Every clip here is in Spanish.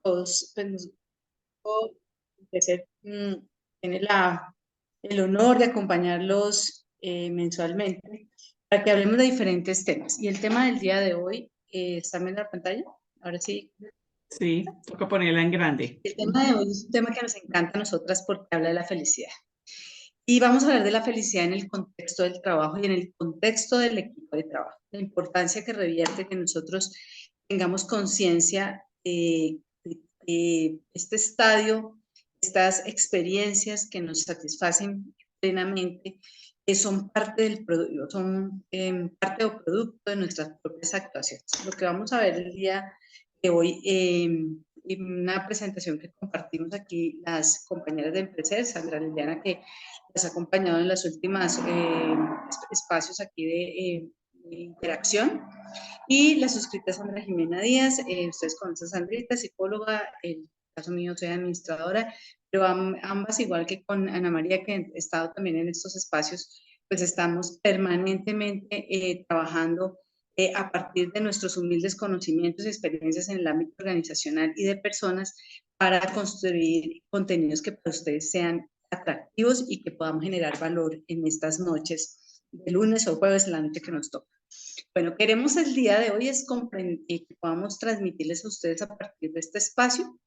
Todos, pues, Empecé, tiene el honor de acompañarlos mensualmente para que hablemos de diferentes temas. Y el tema del día de hoy, ¿está viendo la pantalla? Ahora sí. Sí, toca ponerla en grande. El tema de hoy es un tema que nos encanta a nosotras porque habla de la felicidad. Y vamos a hablar de la felicidad en el contexto del trabajo y en el contexto del equipo de trabajo. La importancia que revierte que nosotros tengamos conciencia de este estadio, estas experiencias que nos satisfacen plenamente, que son parte del producto, son parte o producto de nuestras propias actuaciones. Lo que vamos a ver el día de hoy, en una presentación que compartimos aquí las compañeras de Empreser, Sandra Liliana, que les ha acompañado en los últimos espacios aquí de interacción, y la suscrita Sandra Jimena Díaz. Ustedes conocen a Sandrita, psicóloga, el caso mío soy administradora, pero ambas, igual que con Ana María, que he estado también en estos espacios, pues estamos permanentemente trabajando a partir de nuestros humildes conocimientos y experiencias en el ámbito organizacional y de personas para construir contenidos que para ustedes sean atractivos y que podamos generar valor en estas noches de lunes o jueves en la noche que nos toca. Bueno, queremos el día de hoy es que podamos transmitirles a ustedes a partir de este espacio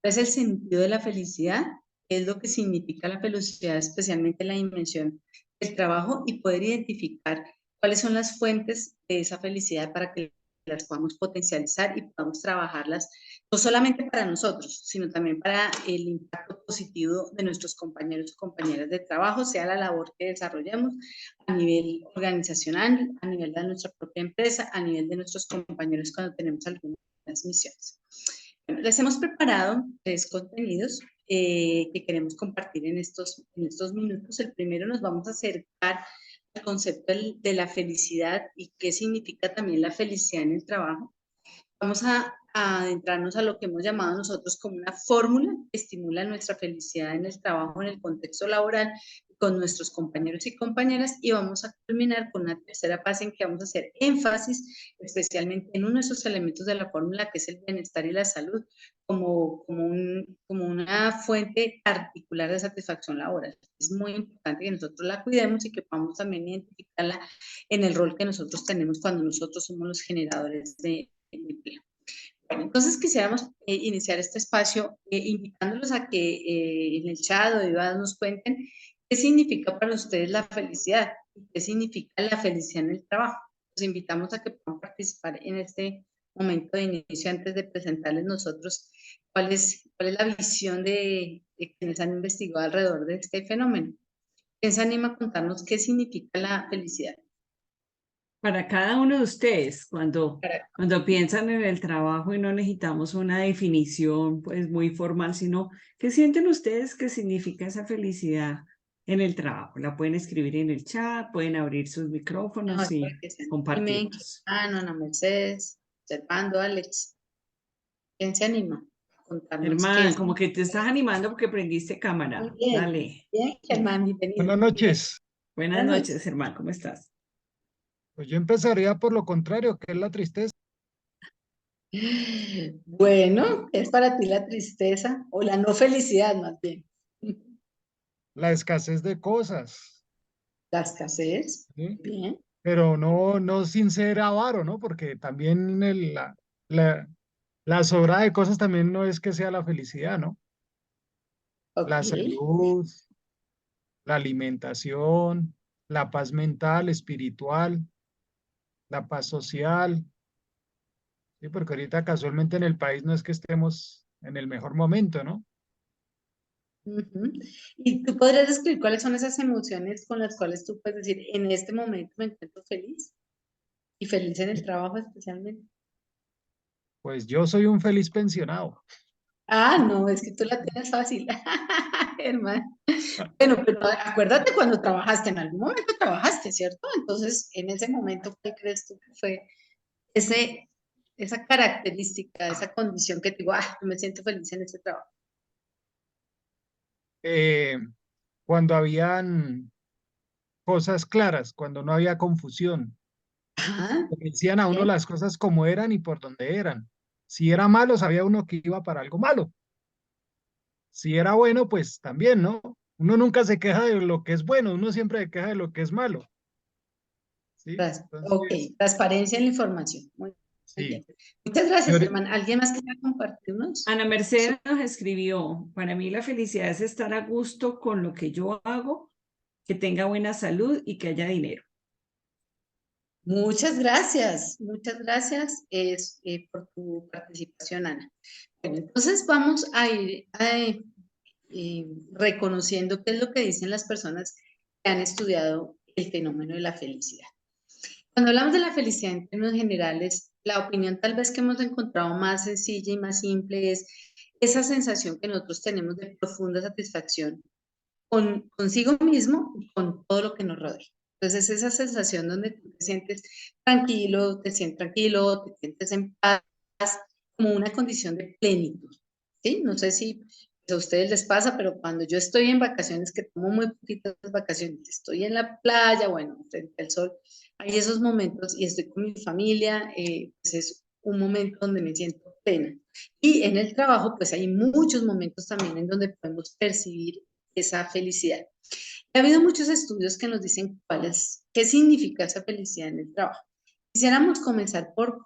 cuál es el sentido de la felicidad, qué es lo que significa la felicidad, especialmente en la dimensión del trabajo, y poder identificar cuáles son las fuentes de esa felicidad para que las podamos potencializar y podamos trabajarlas no solamente para nosotros, sino también para el impacto positivo de nuestros compañeros y compañeras de trabajo, sea la labor que desarrollemos a nivel organizacional, a nivel de nuestra propia empresa, a nivel de nuestros compañeros cuando tenemos algunas misiones. Bueno, les hemos preparado 3 contenidos que queremos compartir en estos minutos. El primero, nos vamos a acercar al concepto de la felicidad y qué significa también la felicidad en el trabajo. Vamos a adentrarnos a lo que hemos llamado nosotros como una fórmula que estimula nuestra felicidad en el trabajo, en el contexto laboral, con nuestros compañeros y compañeras, y vamos a culminar con una tercera fase en que vamos a hacer énfasis especialmente en uno de esos elementos de la fórmula, que es el bienestar y la salud, como una fuente particular de satisfacción laboral. Es muy importante que nosotros la cuidemos y que podamos también identificarla en el rol que nosotros tenemos cuando nosotros somos los generadores de empleo. Bueno, entonces quisiéramos iniciar este espacio invitándolos a que en el chat o Viva nos cuenten qué significa para ustedes la felicidad y qué significa la felicidad en el trabajo. Los invitamos a que puedan participar en este momento de inicio antes de presentarles nosotros cuál es la visión de quienes han investigado alrededor de este fenómeno. ¿Quién se anima a contarnos qué significa la felicidad? Para cada uno de ustedes, Para, cuando piensan en el trabajo y no necesitamos una definición pues muy formal, sino ¿qué sienten ustedes que significa esa felicidad en el trabajo? La pueden escribir en el chat, pueden abrir sus mejor micrófonos para y que se animen, compartirnos. Ana Mercedes, Servando, Alex. ¿Quién se anima a contarnos qué Germán, es? como que te estás animando porque prendiste Muy cámara. bien, Dale. bien, Germán, bienvenido. Buenas noches. Buenas Buenas noches, noches. Germán, ¿cómo estás? Pues yo empezaría por lo contrario, que es la tristeza, Bueno, ¿qué es para ti la tristeza o la no felicidad más bien? la escasez de cosas, La escasez, ¿sí? bien, Pero no sin ser avaro, ¿no? Porque también la, la sobra de cosas también no es que sea la felicidad, ¿no? ok. La salud, la alimentación, la paz mental, espiritual, la paz social, ¿sí? Porque ahorita casualmente en el país no es que estemos en el mejor momento, ¿no? Ujú. ¿Y tú podrías describir cuáles son esas emociones con las cuales tú puedes decir, en este momento me encuentro feliz y feliz en el trabajo especialmente? Pues yo soy un feliz pensionado. Ah, no, es que tú la tienes fácil, hermano. Bueno, pero acuérdate cuando trabajaste, en algún momento trabajaste, ¿cierto? Entonces, en ese momento, ¿qué crees tú que fue ese, esa característica, esa condición que te digo, yo me siento feliz en este trabajo? Eh, Cuando habían cosas claras, cuando no había confusión, Ajá, que decían a uno bien, las cosas como eran y por donde eran. Si era malo, sabía uno que iba para algo malo. Si era bueno, pues también, ¿no? Uno nunca se queja de lo que es bueno, uno siempre se queja de lo que es malo, ¿sí? Ok, Entonces, transparencia en la información. Muy sí. bien. Muchas gracias, Señor- Germán. ¿Alguien más quiere compartirnos? Ana Mercedes nos escribió, para mí la felicidad es estar a gusto con lo que yo hago, que tenga buena salud y que haya dinero. Muchas gracias por tu participación, Ana. Bueno, entonces vamos a ir reconociendo qué es lo que dicen las personas que han estudiado el fenómeno de la felicidad. Cuando hablamos de la felicidad en términos generales, la opinión tal vez que hemos encontrado más sencilla y más simple es esa sensación que nosotros tenemos de profunda satisfacción consigo mismo y con todo lo que nos rodea. Entonces, esa sensación donde tú te sientes tranquilo, te sientes tranquilo, te sientes en paz, como una condición de plenitud, ¿sí? No sé si a ustedes les pasa, pero cuando yo estoy en vacaciones, que tomo muy poquitas vacaciones, estoy en la playa, bueno, frente al sol, hay esos momentos y estoy con mi familia, pues es un momento donde me siento plena. Y en el trabajo, pues hay muchos momentos también en donde podemos percibir esa felicidad. Ha habido muchos estudios que nos dicen qué significa esa felicidad en el trabajo. Quisiéramos comenzar por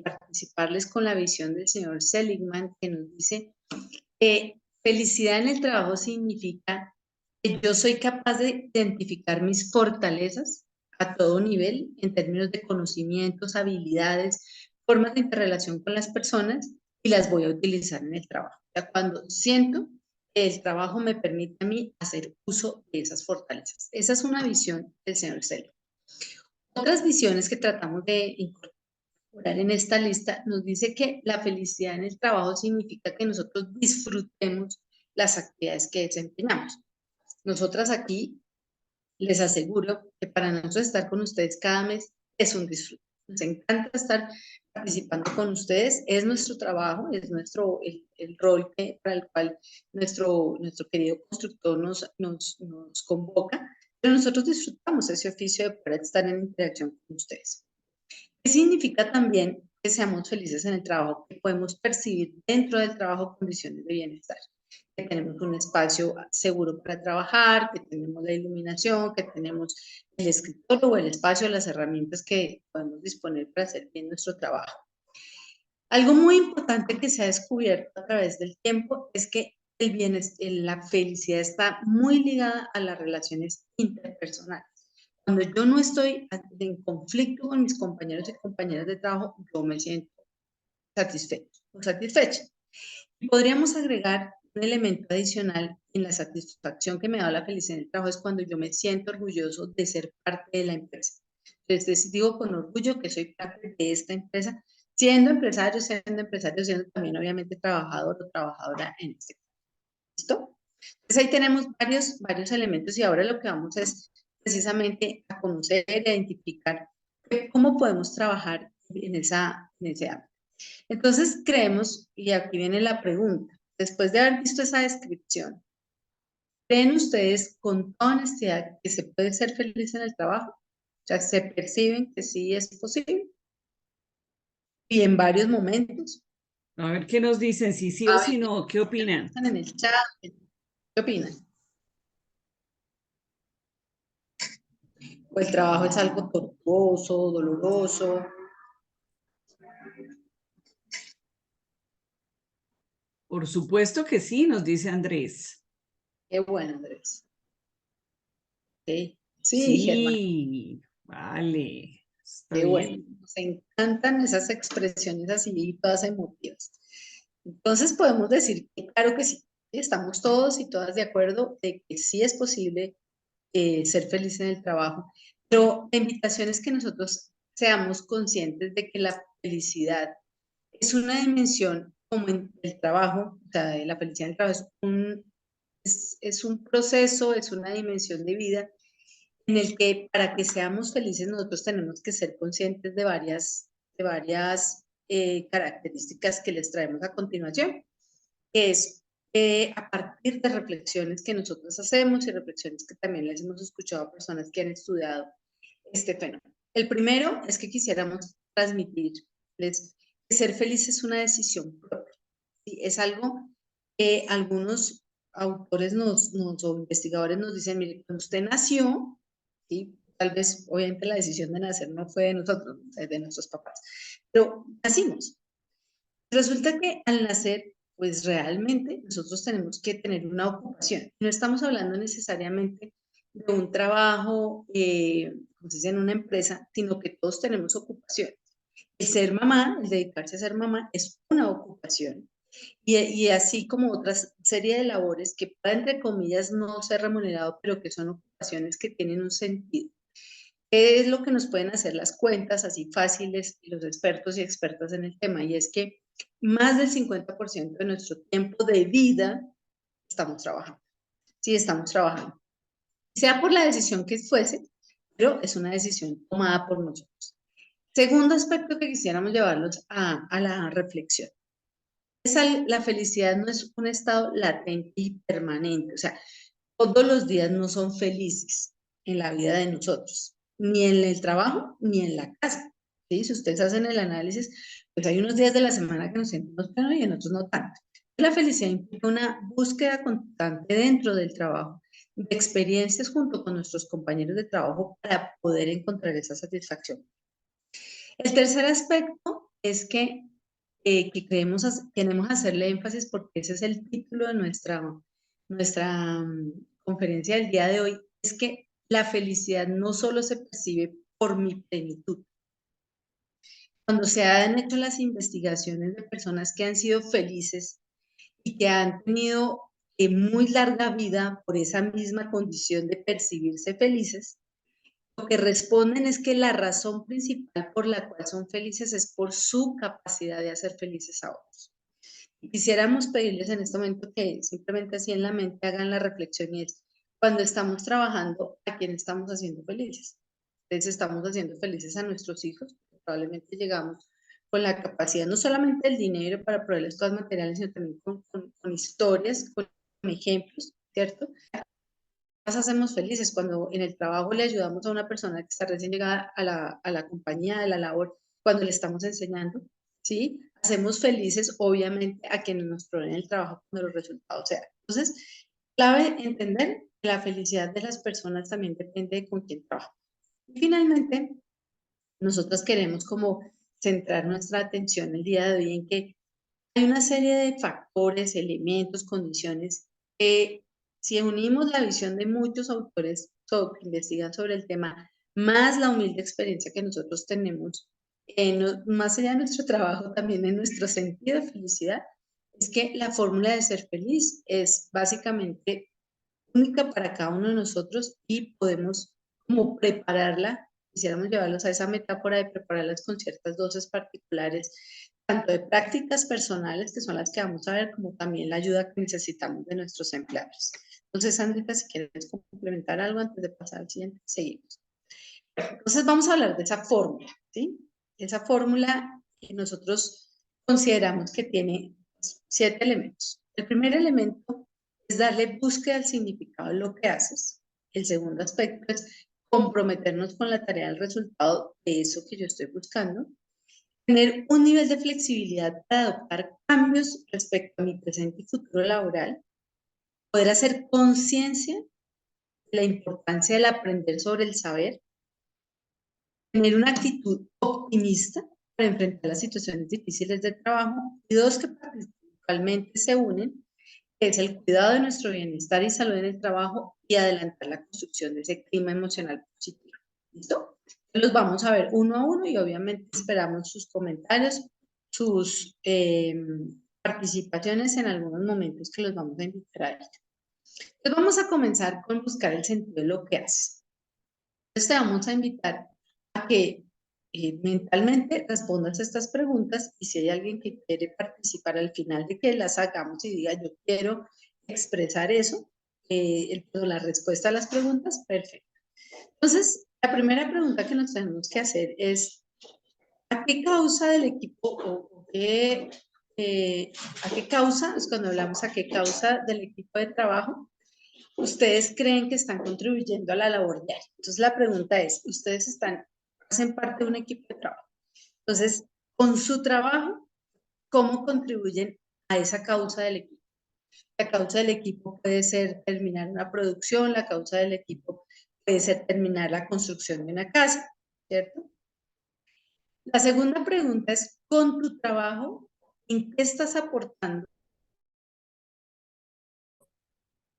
participarles con la visión del señor Seligman, que nos dice que felicidad en el trabajo significa que yo soy capaz de identificar mis fortalezas a todo nivel, en términos de conocimientos, habilidades, formas de interrelación con las personas, y las voy a utilizar en el trabajo. O sea, cuando siento que el trabajo me permite a mí hacer uso de esas fortalezas. Esa es una visión del señor Seligman. Otras visiones que tratamos de incorporar en esta lista nos dice que la felicidad en el trabajo significa que nosotros disfrutemos las actividades que desempeñamos. Nosotras aquí les aseguro que para nosotros estar con ustedes cada mes es un disfrute. Nos encanta estar participando con ustedes, es nuestro trabajo, es el rol para el cual nuestro querido constructor nos convoca, pero nosotros disfrutamos ese oficio de poder estar en interacción con ustedes. ¿Qué significa también que seamos felices en el trabajo? Que podemos percibir dentro del trabajo condiciones de bienestar, que tenemos un espacio seguro para trabajar, que tenemos la iluminación, que tenemos el escritorio o el espacio, las herramientas que podemos disponer para hacer bien nuestro trabajo. Algo muy importante que se ha descubierto a través del tiempo es que la felicidad está muy ligada a las relaciones interpersonales. Cuando yo no estoy en conflicto con mis compañeros y compañeras de trabajo, yo me siento satisfecho o satisfecha. Y podríamos agregar un elemento adicional en la satisfacción que me da la felicidad en el trabajo, es cuando yo me siento orgulloso de ser parte de la empresa. Entonces digo con orgullo que soy parte de esta empresa, siendo empresario, siendo también obviamente trabajador o trabajadora en este caso. ¿Listo? Entonces ahí tenemos varios elementos y ahora lo que vamos es precisamente a conocer e identificar cómo podemos trabajar en ese ámbito. Entonces creemos, y aquí viene la pregunta, después de haber visto esa descripción, ¿creen ustedes con toda honestidad que se puede ser feliz en el trabajo? O sea, ¿se perciben que sí es posible? Y en varios momentos. A ver qué nos dicen, si sí o A si ver, no, ¿qué opinan? están en el chat. ¿Qué opinan? ¿O el trabajo es algo tortuoso, doloroso? Por supuesto que sí, nos dice Andrés. Qué bueno, Andrés. Okay. Sí, Germán, Sí, vale, está qué bueno. bien. Nos encantan esas expresiones así, todas emotivas. Entonces podemos decir que claro que sí, estamos todos y todas de acuerdo de que sí es posible ser feliz en el trabajo, pero la invitación es que nosotros seamos conscientes de que la felicidad es una dimensión como en el trabajo, o sea, la felicidad en el trabajo es un proceso, es una dimensión de vida en el que para que seamos felices nosotros tenemos que ser conscientes de varias características que les traemos a continuación, que es a partir de reflexiones que nosotros hacemos y reflexiones que también les hemos escuchado a personas que han estudiado este fenómeno. El primero es que quisiéramos transmitirles que ser feliz es una decisión propia. ¿Sí? Es algo que algunos autores o investigadores nos dicen, mire, cuando usted nació, ¿sí? Tal vez, obviamente, la decisión de nacer no fue de nosotros, es de nuestros papás, pero nacimos. Resulta que al nacer, pues realmente nosotros tenemos que tener una ocupación. No estamos hablando necesariamente de un trabajo, como se dice, en una empresa, sino que todos tenemos ocupación. El ser mamá, el dedicarse a ser mamá, es una ocupación. Y así como otras serie de labores que pueden, entre comillas, no ser remunerado, pero que son ocupaciones que tienen un sentido. ¿Qué es lo que nos pueden hacer las cuentas así fáciles y los expertos y expertas en el tema? Y es que más del 50% de nuestro tiempo de vida estamos trabajando. Sí, estamos trabajando. Sea por la decisión que fuese, pero es una decisión tomada por nosotros. Segundo aspecto que quisiéramos llevarlos a la reflexión. La felicidad no es un estado latente y permanente. O sea, todos los días no son felices en la vida de nosotros, ni en el trabajo, ni en la casa. ¿Sí? Si ustedes hacen el análisis, pues hay unos días de la semana que nos sentimos pleno y en otros no tanto. La felicidad implica una búsqueda constante dentro del trabajo, de experiencias junto con nuestros compañeros de trabajo para poder encontrar esa satisfacción. El tercer aspecto es que queremos hacerle énfasis porque ese es el título de nuestra conferencia del día de hoy, es que la felicidad no solo se percibe por mi plenitud. Cuando se han hecho las investigaciones de personas que han sido felices y que han tenido muy larga vida por esa misma condición de percibirse felices, lo que responden es que la razón principal por la cual son felices es por su capacidad de hacer felices a otros. Quisiéramos pedirles en este momento que simplemente así en la mente hagan la reflexión y es, cuando estamos trabajando, ¿a quién estamos haciendo felices? Entonces estamos haciendo felices a nuestros hijos, probablemente llegamos con la capacidad no solamente del dinero para proveerles cosas materiales, sino también con historias, con ejemplos, ¿cierto? Nos hacemos felices cuando en el trabajo le ayudamos a una persona que está recién llegada a la compañía, a la labor, cuando le estamos enseñando, ¿sí? Hacemos felices, obviamente, a quienes nos proveen el trabajo cuando los resultados sean. Entonces, clave entender que la felicidad de las personas también depende de con quién trabaja. Y finalmente, nosotros queremos como centrar nuestra atención el día de hoy en que hay una serie de factores, elementos, condiciones que si unimos la visión de muchos autores que investigan sobre el tema, más la humilde experiencia que nosotros tenemos, más allá de nuestro trabajo, también en nuestro sentido de felicidad, es que la fórmula de ser feliz es básicamente única para cada uno de nosotros y podemos como prepararla, quisiéramos llevarlos a esa metáfora de prepararlas con ciertas dosis particulares, tanto de prácticas personales, que son las que vamos a ver, como también la ayuda que necesitamos de nuestros empleados. Entonces, Andrita, si quieres complementar algo antes de pasar al siguiente, seguimos. Entonces, vamos a hablar de esa fórmula, ¿sí? Esa fórmula que nosotros consideramos que tiene 7 elementos. El primer elemento es darle búsqueda al significado de lo que haces. El segundo aspecto es comprometernos con la tarea del resultado de eso que yo estoy buscando. Tener un nivel de flexibilidad para adoptar cambios respecto a mi presente y futuro laboral. Poder hacer conciencia de la importancia del aprender sobre el saber. Tener una actitud optimista para enfrentar las situaciones difíciles de trabajo. Y dos que principalmente se unen, que es el cuidado de nuestro bienestar y salud en el trabajo y adelantar la construcción de ese clima emocional positivo. ¿Listo? Los vamos a ver uno a uno y obviamente esperamos sus comentarios, sus participaciones en algunos momentos que los vamos a invitar a ello. Entonces vamos a comenzar con buscar el sentido de lo que haces. Entonces te vamos a invitar a que mentalmente respondas estas preguntas y si hay alguien que quiere participar al final de que las hagamos y diga yo quiero expresar eso, la respuesta a las preguntas, perfecto. Entonces, la primera pregunta que nos tenemos que hacer es ¿a qué causa del equipo o a qué causa, es cuando hablamos a qué causa del equipo de trabajo ustedes creen que están contribuyendo a la labor diaria? Entonces la pregunta es, ¿ustedes hacen parte de un equipo de trabajo? Entonces, con su trabajo, cómo contribuyen a esa causa del equipo. La causa del equipo puede ser terminar una producción, la causa del equipo puede ser terminar la construcción de una casa, ¿cierto? La segunda pregunta es, con tu trabajo, ¿en qué estás aportando?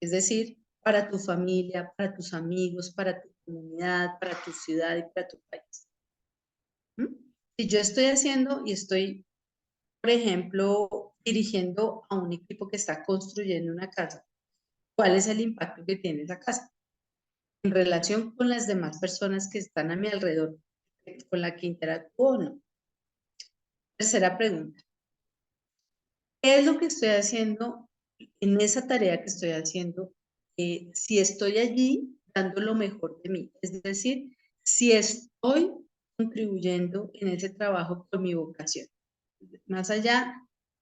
Es decir, para tu familia, para tus amigos, para tu comunidad, para tu ciudad y para tu país. ¿Mm? Si yo estoy haciendo y estoy, por ejemplo, dirigiendo a un equipo que está construyendo una casa, ¿cuál es el impacto que tiene esa casa en relación con las demás personas que están a mi alrededor, con la que interactúo o no? Tercera pregunta. ¿Qué es lo que estoy haciendo en esa tarea que estoy haciendo? Si estoy allí dando lo mejor de mí, es decir, si estoy contribuyendo en ese trabajo por mi vocación. Más allá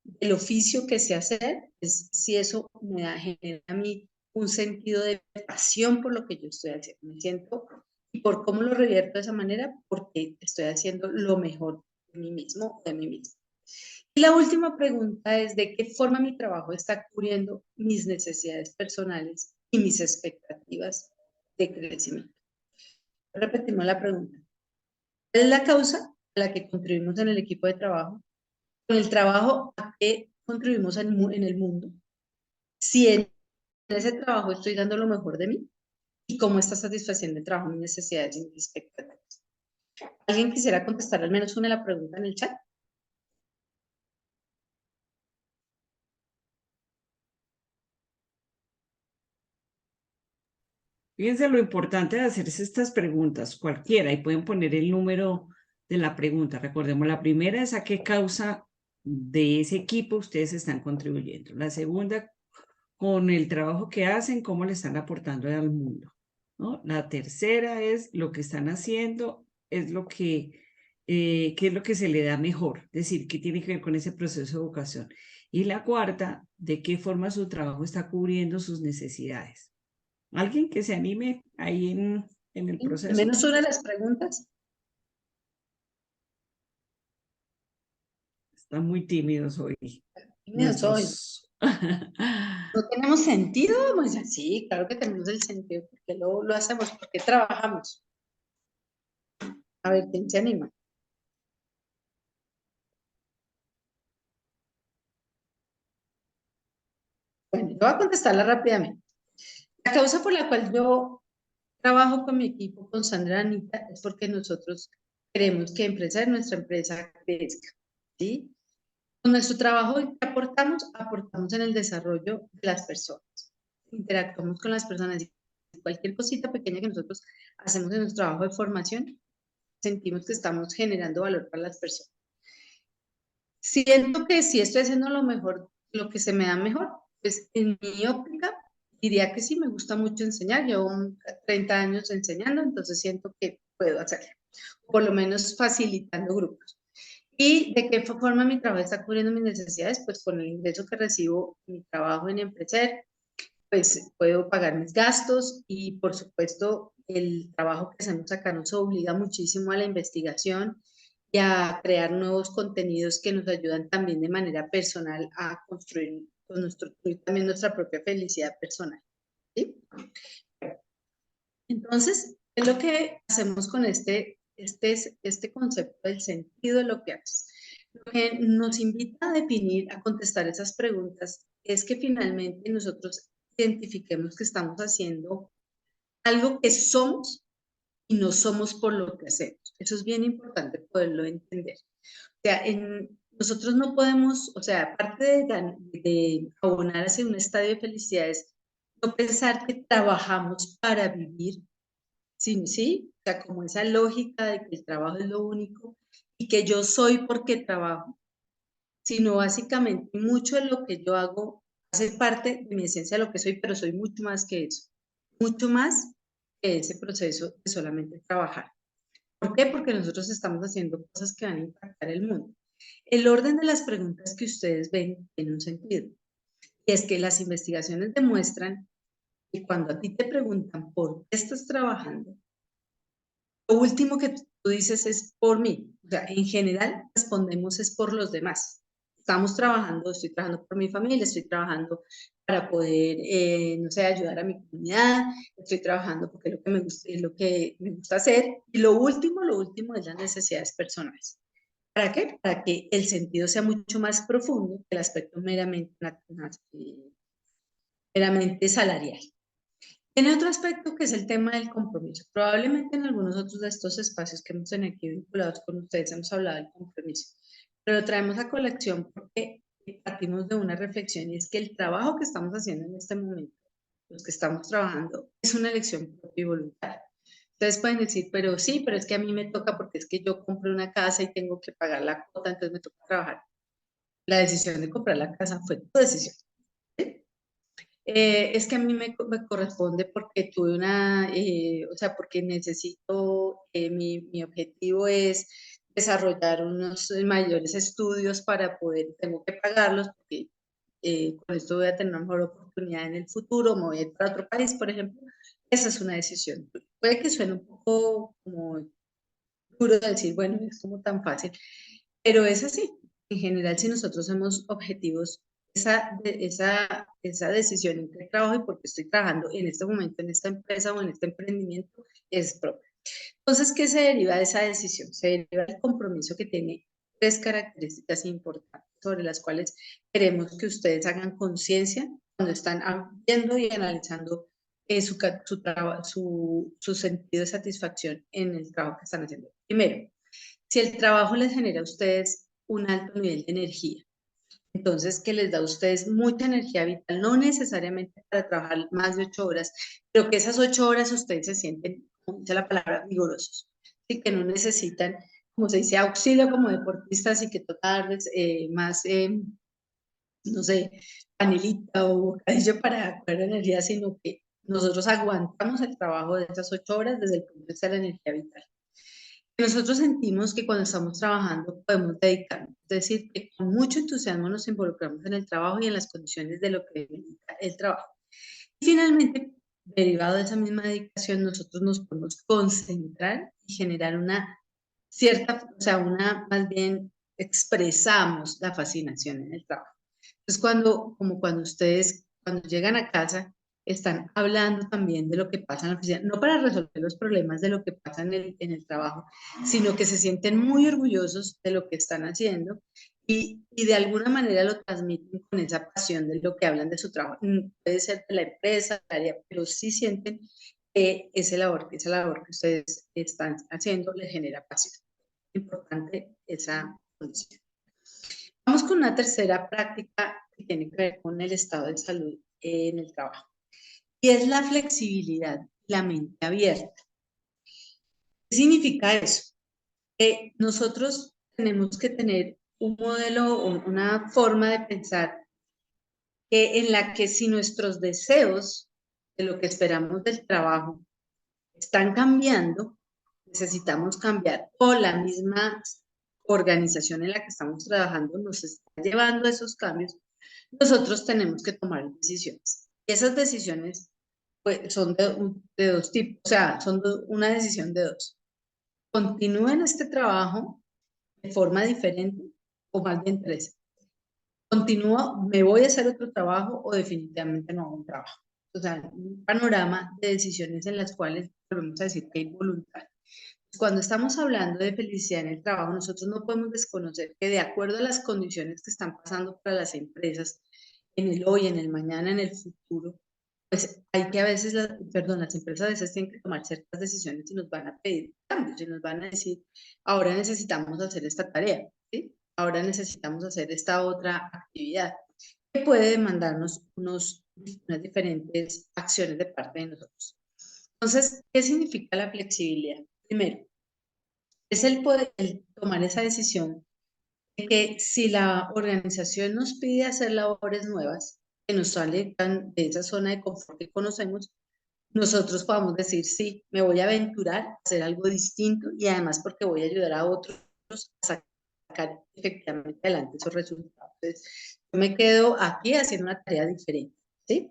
del oficio que sé hacer, es si eso me da, genera a mí un sentido de pasión por lo que yo estoy haciendo. Me siento, y por cómo lo revierto de esa manera, porque estoy haciendo lo mejor de mí mismo o de mí mismo. Y la última pregunta es, ¿de qué forma mi trabajo está cubriendo mis necesidades personales y mis expectativas de crecimiento? Repetimos la pregunta. ¿Cuál es la causa a la que contribuimos en el equipo de trabajo? Con el trabajo, ¿a qué contribuimos en el mundo? Si en ese trabajo estoy dando lo mejor de mí y cómo está satisfaciendo el trabajo, mis necesidades y mis expectativas. ¿Alguien quisiera contestar al menos una de la pregunta en el chat? Fíjense lo importante de hacerse estas preguntas, cualquiera, y pueden poner el número de la pregunta. Recordemos, la primera es a qué causa de ese equipo ustedes están contribuyendo. La segunda, con el trabajo que hacen, cómo le están aportando al mundo, ¿no? La tercera es lo que están haciendo, es lo que, qué es lo que se le da mejor, es decir, qué tiene que ver con ese proceso de vocación. Y la cuarta, de qué forma su trabajo está cubriendo sus necesidades. ¿Alguien que se anime ahí en el Al proceso? menos una de las preguntas. Están muy tímidos hoy Tímidos hoy. nuestros... ¿No tenemos sentido? Pues sí, claro que tenemos el sentido, porque lo hacemos, porque trabajamos. A ver, ¿quién se anima? Bueno, yo voy a contestarla rápidamente. La causa por la cual yo trabajo con mi equipo, con Sandra y Anita, es porque nosotros queremos que nuestra empresa crezca, ¿sí? Con nuestro trabajo, ¿qué aportamos? Aportamos en el desarrollo de las personas. Interactuamos con las personas y cualquier cosita pequeña que nosotros hacemos en nuestro trabajo de formación, sentimos que estamos generando valor para las personas. Siento que si estoy haciendo lo mejor, lo que se me da mejor, pues en mi óptica diría que sí, me gusta mucho enseñar, llevo 30 años enseñando, entonces siento que puedo hacerlo, por lo menos facilitando grupos. ¿Y de qué forma mi trabajo está cubriendo mis necesidades? Pues con el ingreso que recibo mi trabajo en Empreser, pues puedo pagar mis gastos y por supuesto el trabajo que hacemos acá nos obliga muchísimo a la investigación y a crear nuevos contenidos que nos ayudan también de manera personal a construir, también nuestra propia felicidad personal. ¿Sí? Entonces, ¿qué es lo que hacemos con este concepto del sentido de lo que haces? Lo que nos invita a definir, a contestar esas preguntas, es que finalmente nosotros identifiquemos que estamos haciendo algo que somos y no somos por lo que hacemos. Eso es bien importante poderlo entender. O sea, nosotros no podemos, o sea, aparte de abonar hacia un estadio de felicidad, es no pensar que trabajamos para vivir, ¿sí? O sea, como esa lógica de que el trabajo es lo único y que yo soy porque trabajo, sino básicamente mucho de lo que yo hago hace parte de mi esencia de lo que soy, pero soy mucho más que eso, mucho más que ese proceso de solamente trabajar. ¿Por qué? Porque nosotros estamos haciendo cosas que van a impactar el mundo. El orden de las preguntas que ustedes ven tiene un sentido. Y es que las investigaciones demuestran que cuando a ti te preguntan por qué estás trabajando, lo último que tú dices es por mí. O sea, en general respondemos es por los demás. estamos trabajando, estoy trabajando por mi familia, estoy trabajando para poder, no sé, ayudar a mi comunidad, estoy trabajando porque es lo que me gusta hacer. Y lo último es las necesidades personales. ¿Para qué? Para que el sentido sea mucho más profundo que el aspecto meramente salarial. Tiene otro aspecto que es el tema del compromiso. Probablemente en algunos otros de estos espacios que hemos tenido aquí vinculados con ustedes hemos hablado del compromiso, pero lo traemos a colección porque partimos de una reflexión y es que el trabajo que estamos haciendo en este momento, los que estamos trabajando, es una elección propia y voluntaria. Ustedes pueden decir, pero sí, pero es que a mí me toca porque es que yo compré una casa y tengo que pagar la cuota, entonces me toca trabajar. La decisión de comprar la casa fue tu decisión. Es que a mí me corresponde porque tuve o sea, porque necesito, mi objetivo es desarrollar unos mayores estudios para poder, tengo que pagarlos porque con esto voy a tener una mejor oportunidad en el futuro, me voy a ir para otro país, por ejemplo. Esa es una decisión. Puede que suene un poco como duro decir, bueno, es como tan fácil, pero es así. En general, si nosotros hacemos objetivos, esa decisión en qué trabajo y por qué estoy trabajando en este momento en esta empresa o en este emprendimiento es propia. Entonces, ¿qué se deriva de esa decisión? Se deriva del compromiso que tiene tres características importantes sobre las cuales queremos que ustedes hagan conciencia cuando están viendo y analizando su sentido de satisfacción en el trabajo que están haciendo. Primero, si el trabajo les genera a ustedes un alto nivel de energía, entonces que les da a ustedes mucha energía vital, no necesariamente para trabajar más de 8 horas, pero que esas 8 horas ustedes se sienten, como dice la palabra, vigorosos, y que no necesitan, como se dice, auxilio como deportistas y que tocarles más, no sé, panelita o bocadillo para coger energía, sino que nosotros aguantamos el trabajo de esas 8 horas desde el punto de vista de la energía vital. Nosotros sentimos que cuando estamos trabajando podemos dedicarnos, es decir, que con mucho entusiasmo nos involucramos en el trabajo y en las condiciones de lo que necesita el trabajo. Y finalmente, derivado de esa misma dedicación, nosotros nos podemos concentrar y generar una cierta, o sea, más bien expresamos la fascinación en el trabajo. Entonces, como cuando ustedes, cuando llegan a casa, están hablando también de lo que pasa en la oficina, no para resolver los problemas de lo que pasa en el trabajo, sino que se sienten muy orgullosos de lo que están haciendo y de alguna manera lo transmiten con esa pasión de lo que hablan de su trabajo. Puede ser de la empresa, pero sí sienten que esa labor que ustedes están haciendo les genera pasión. Importante esa condición. Vamos con una tercera práctica que tiene que ver con el estado de salud en el trabajo. Y es la flexibilidad, la mente abierta. ¿Qué significa eso? Que nosotros tenemos que tener un modelo o una forma de pensar en la que si nuestros deseos de lo que esperamos del trabajo están cambiando, necesitamos cambiar o la misma organización en la que estamos trabajando nos está llevando a esos cambios, nosotros tenemos que tomar decisiones. Esas decisiones pues, son de dos tipos, o sea, son una decisión de dos. Continúen este trabajo de forma diferente o más bien tres. Continúo, me voy a hacer otro trabajo o definitivamente no hago un trabajo. O sea, un panorama de decisiones en las cuales volvemos a decir que hay voluntad. Cuando estamos hablando de felicidad en el trabajo, nosotros no podemos desconocer que de acuerdo a las condiciones que están pasando para las empresas, en el hoy, en el mañana, en el futuro, pues hay que a veces, las empresas a veces tienen que tomar ciertas decisiones y nos van a pedir cambios y nos van a decir, ahora necesitamos hacer esta tarea, ¿sí? Ahora necesitamos hacer esta otra actividad, que puede demandarnos unas diferentes acciones de parte de nosotros. Entonces, ¿qué significa la flexibilidad? Primero, es el poder tomar esa decisión de que si la organización nos pide hacer labores nuevas, que nos salgan de esa zona de confort que conocemos, nosotros podamos decir, sí, me voy a aventurar a hacer algo distinto y además porque voy a ayudar a otros a sacar efectivamente adelante esos resultados. Entonces, yo me quedo aquí haciendo una tarea diferente, ¿sí?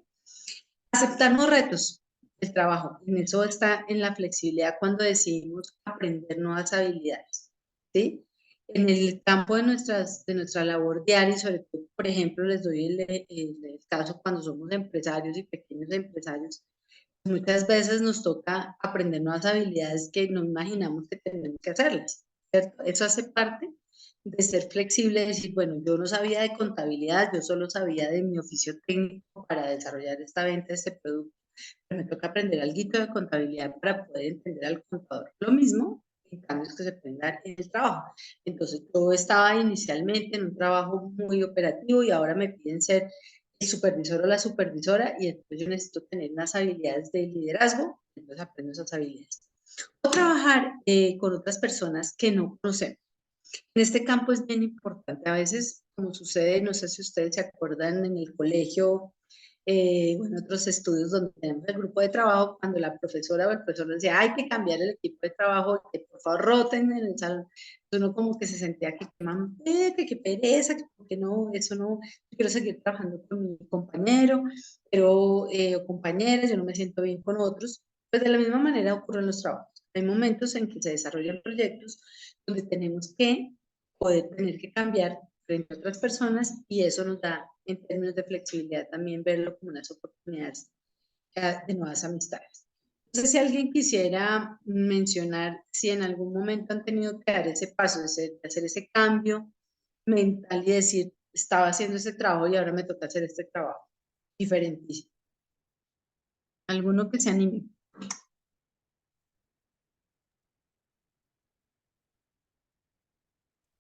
Aceptar los retos del trabajo. En eso está en la flexibilidad cuando decidimos aprender nuevas habilidades, ¿sí? en el campo de nuestra labor diaria, y sobre todo, por ejemplo, les doy el caso cuando somos empresarios y pequeños empresarios, muchas veces nos toca aprender nuevas habilidades que no imaginamos que tenemos que hacerlas, ¿cierto? Eso hace parte de ser flexible, decir, bueno, yo no sabía de contabilidad, yo solo sabía de mi oficio técnico para desarrollar esta venta, este producto, pero me toca aprender algo de contabilidad para poder entender al contador. Lo mismo en cambios que se pueden dar en el trabajo. Entonces, yo estaba inicialmente en un trabajo muy operativo y ahora me piden ser el supervisor o la supervisora y entonces yo necesito tener unas habilidades de liderazgo, entonces aprendo esas habilidades. O trabajar con otras personas que no conocemos. En este campo es bien importante. A veces, como sucede, no sé si ustedes se acuerdan en el colegio, o en otros estudios donde tenemos el grupo de trabajo, cuando la profesora o el profesor decía, hay que cambiar el equipo de trabajo, que por favor roten en el salón. Uno como que se sentía que qué pereza, que no, eso no, yo quiero seguir trabajando con mi compañero, pero, o compañera, yo no me siento bien con otros. Pues de la misma manera ocurre en los trabajos. Hay momentos en que se desarrollan proyectos donde tenemos que poder tener que cambiar frente a otras personas y eso nos da, en términos de flexibilidad, también verlo como unas oportunidades de nuevas amistades. No sé si alguien quisiera mencionar si en algún momento han tenido que dar ese paso, de hacer ese cambio mental y decir, estaba haciendo ese trabajo y ahora me toca hacer este trabajo diferentísimo. ¿Alguno que se anime?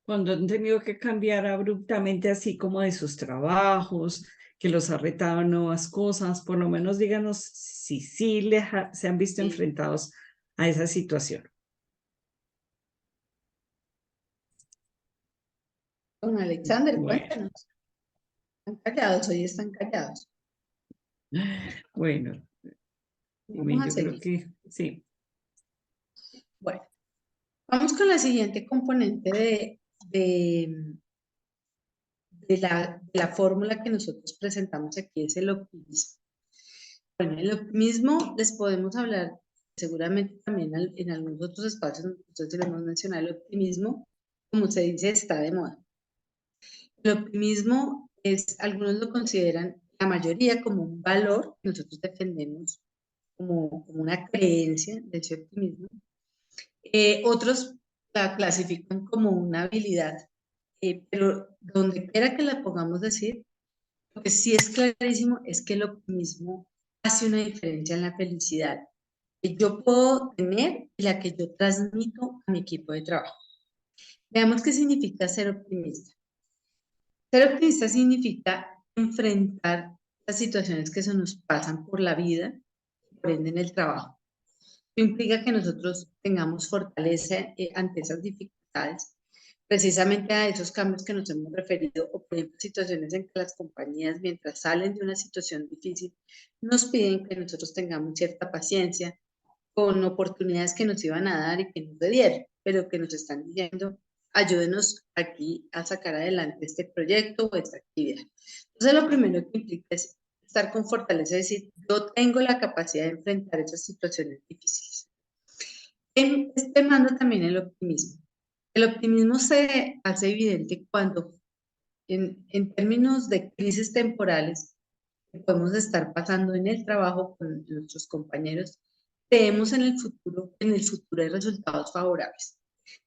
Cuando han tenido que cambiar abruptamente así como de sus trabajos, que los ha retado a nuevas cosas, por lo menos díganos si sí se han visto Sí. enfrentados a esa situación. Don Alexander, Bueno, cuéntanos. Están callados, hoy están callados. bueno, Vamos a yo creo seguir. que sí. Bueno, vamos con la siguiente componente de la fórmula que nosotros presentamos aquí, es el optimismo. Bueno, el optimismo les podemos hablar, seguramente también en algunos otros espacios, nosotros le hemos mencionado el optimismo, como se dice, está de moda. El optimismo es, algunos lo consideran, la mayoría, como un valor que nosotros defendemos como una creencia de ese optimismo. Otros la clasifican como una habilidad, pero donde quiera que la pongamos decir, lo que sí es clarísimo es que el optimismo hace una diferencia en la felicidad que yo puedo tener y la que yo transmito a mi equipo de trabajo. Veamos qué significa ser optimista. Ser optimista significa enfrentar las situaciones que se nos pasan por la vida, por ende en el trabajo. Esto implica que nosotros tengamos fortaleza ante esas dificultades, precisamente a esos cambios que nos hemos referido, o por ejemplo situaciones en que las compañías, mientras salen de una situación difícil, nos piden que nosotros tengamos cierta paciencia con oportunidades que nos iban a dar y que nos dieron, pero que nos están diciendo, ayúdenos aquí a sacar adelante este proyecto o esta actividad. Entonces, lo primero que implica es estar con fortaleza, es decir, yo tengo la capacidad de enfrentar esas situaciones difíciles. En este mando también el optimismo. El optimismo se hace evidente cuando, en términos de crisis temporales que podemos estar pasando en el trabajo con nuestros compañeros, creemos en el futuro hay resultados favorables.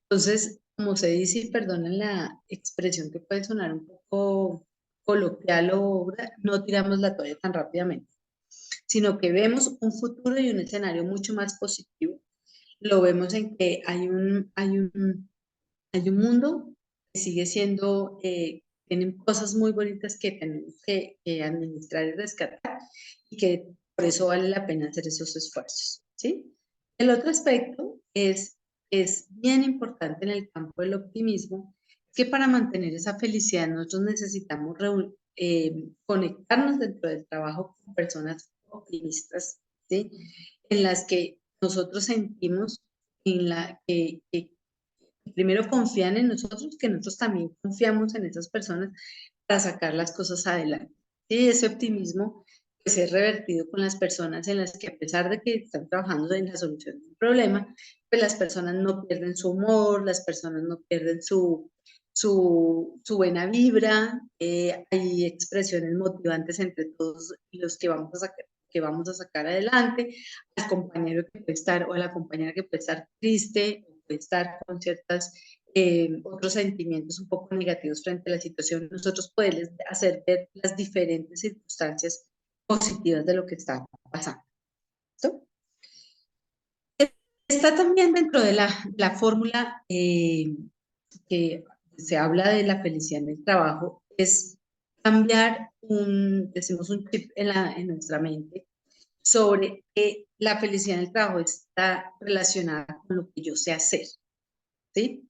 Entonces, como se dice, y perdonen la expresión que puede sonar un poco coloquial o no tiramos la toalla tan rápidamente, sino que vemos un futuro y un escenario mucho más positivo. Lo vemos en que hay un mundo que sigue siendo, tienen cosas muy bonitas que tenemos que administrar y rescatar y que por eso vale la pena hacer esos esfuerzos, ¿sí? El otro aspecto es bien importante en el campo del optimismo, que para mantener esa felicidad nosotros necesitamos conectarnos dentro del trabajo con personas optimistas, ¿sí? En las que nosotros sentimos en la que primero confían en nosotros, que nosotros también confiamos en esas personas para sacar las cosas adelante. Y ese optimismo pues es revertido con las personas en las que, a pesar de que están trabajando en la solución de un problema, pues las personas no pierden su humor, las personas no pierden su buena vibra, hay expresiones motivantes entre todos los que vamos a sacar adelante, al compañero que puede estar o a la compañera que puede estar triste, puede estar con ciertas otros sentimientos un poco negativos frente a la situación, nosotros poderles hacer ver las diferentes circunstancias positivas de lo que está pasando. ¿Listo? Está también dentro de la fórmula que se habla de la felicidad en el trabajo, es cambiar decimos un chip en nuestra mente sobre que la felicidad en el trabajo está relacionada con lo que yo sé hacer, ¿sí?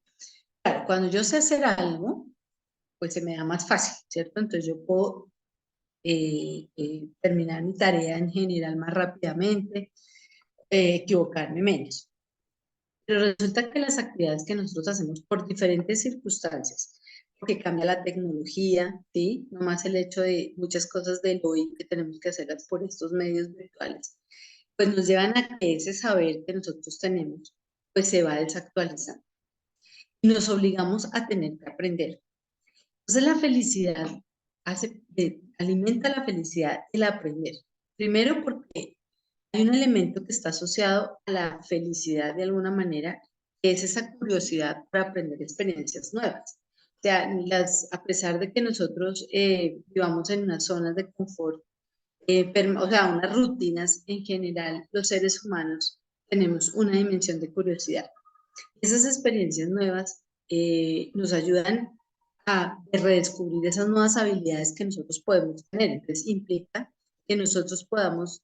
Claro, cuando yo sé hacer algo, pues se me da más fácil, ¿cierto? Entonces yo puedo terminar mi tarea en general más rápidamente, equivocarme menos. Pero resulta que las actividades que nosotros hacemos por diferentes circunstancias, porque cambia la tecnología, ¿sí? No más el hecho de muchas cosas del hoy que tenemos que hacerlas por estos medios virtuales, pues nos llevan a que ese saber que nosotros tenemos, pues se va desactualizando. Y nos obligamos a tener que aprender. Entonces la felicidad alimenta la felicidad el aprender. Primero porque hay un elemento que está asociado a la felicidad de alguna manera, que es esa curiosidad por aprender experiencias nuevas. O sea, a pesar de que nosotros vivamos en unas zonas de confort, o sea, unas rutinas en general, los seres humanos tenemos una dimensión de curiosidad. Esas experiencias nuevas nos ayudan a redescubrir esas nuevas habilidades que nosotros podemos tener. Entonces, implica que nosotros podamos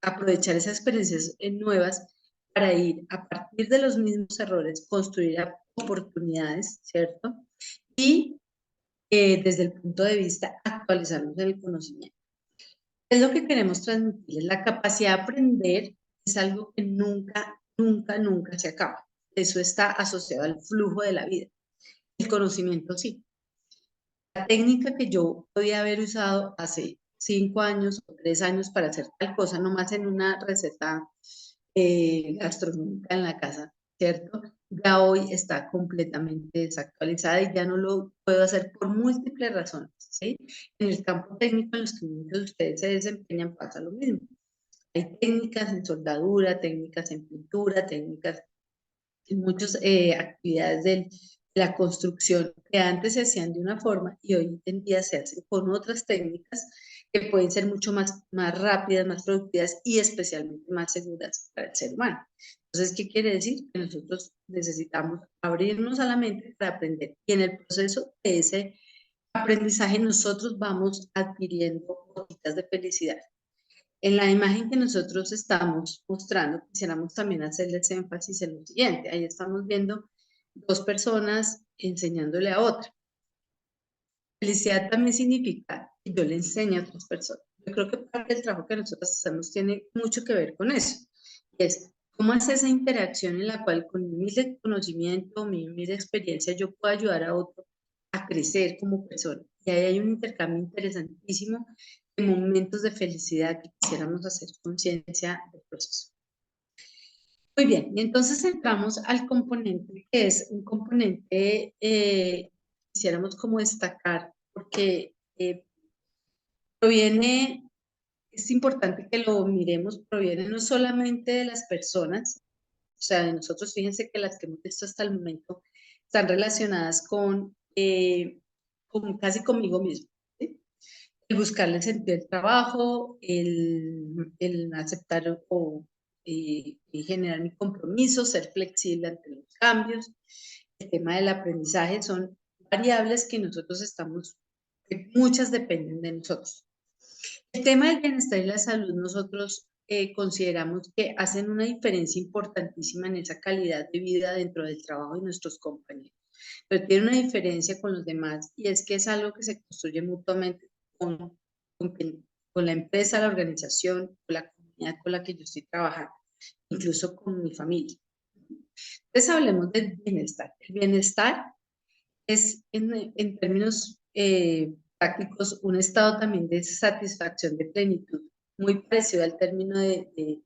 aprovechar esas experiencias nuevas para ir a partir de los mismos errores, construir oportunidades, ¿cierto? Y desde el punto de vista actualizarnos en el conocimiento. Es lo que queremos transmitir. La capacidad de aprender es algo que nunca, nunca, nunca se acaba. Eso está asociado al flujo de la vida. El conocimiento sí. La técnica que yo podía haber usado hace 5 años o 3 años para hacer tal cosa, nomás en una receta gastronómica en la casa, ¿cierto? Ya hoy está completamente desactualizada y ya no lo puedo hacer por múltiples razones, ¿sí? En el campo técnico en los que muchos de ustedes se desempeñan pasa lo mismo. Hay técnicas en soldadura, técnicas en pintura, técnicas en muchas actividades de la construcción que antes se hacían de una forma y hoy en día se hacen con otras técnicas que pueden ser mucho más rápidas, más productivas y especialmente más seguras para el ser humano. Entonces, ¿qué quiere decir? Que nosotros necesitamos abrirnos a la mente para aprender y en el proceso de ese aprendizaje nosotros vamos adquiriendo gotitas de felicidad. En la imagen que nosotros estamos mostrando, quisiéramos también hacerles énfasis en lo siguiente. Ahí estamos viendo 2 personas enseñándole a otra. Felicidad también significa que yo le enseño a otras personas. Yo creo que parte del trabajo que nosotros hacemos tiene mucho que ver con eso. Y es cómo hace esa interacción en la cual con mi humilde conocimiento, mi humilde experiencia, yo puedo ayudar a otro a crecer como persona. Y ahí hay un intercambio interesantísimo de momentos de felicidad que quisiéramos hacer conciencia del proceso. Muy bien, y entonces entramos al componente que es un componente, quisiéramos como destacar, porque proviene, es importante que lo miremos, proviene no solamente de las personas, o sea, de nosotros, fíjense que las que hemos visto hasta el momento están relacionadas con casi conmigo mismo, ¿sí? El buscarle sentido al trabajo, el aceptar y generar mi compromiso, ser flexible ante los cambios. El tema del aprendizaje son variables que nosotros estamos, que muchas dependen de nosotros. El tema del bienestar y la salud, nosotros consideramos que hacen una diferencia importantísima en esa calidad de vida dentro del trabajo de nuestros compañeros. Pero tiene una diferencia con los demás y es que es algo que se construye mutuamente con, con la empresa, la organización, con la comunidad con la que yo estoy trabajando, incluso con mi familia. Entonces hablemos del bienestar. El bienestar es en términos prácticos un estado también de satisfacción, de plenitud, muy parecido al término de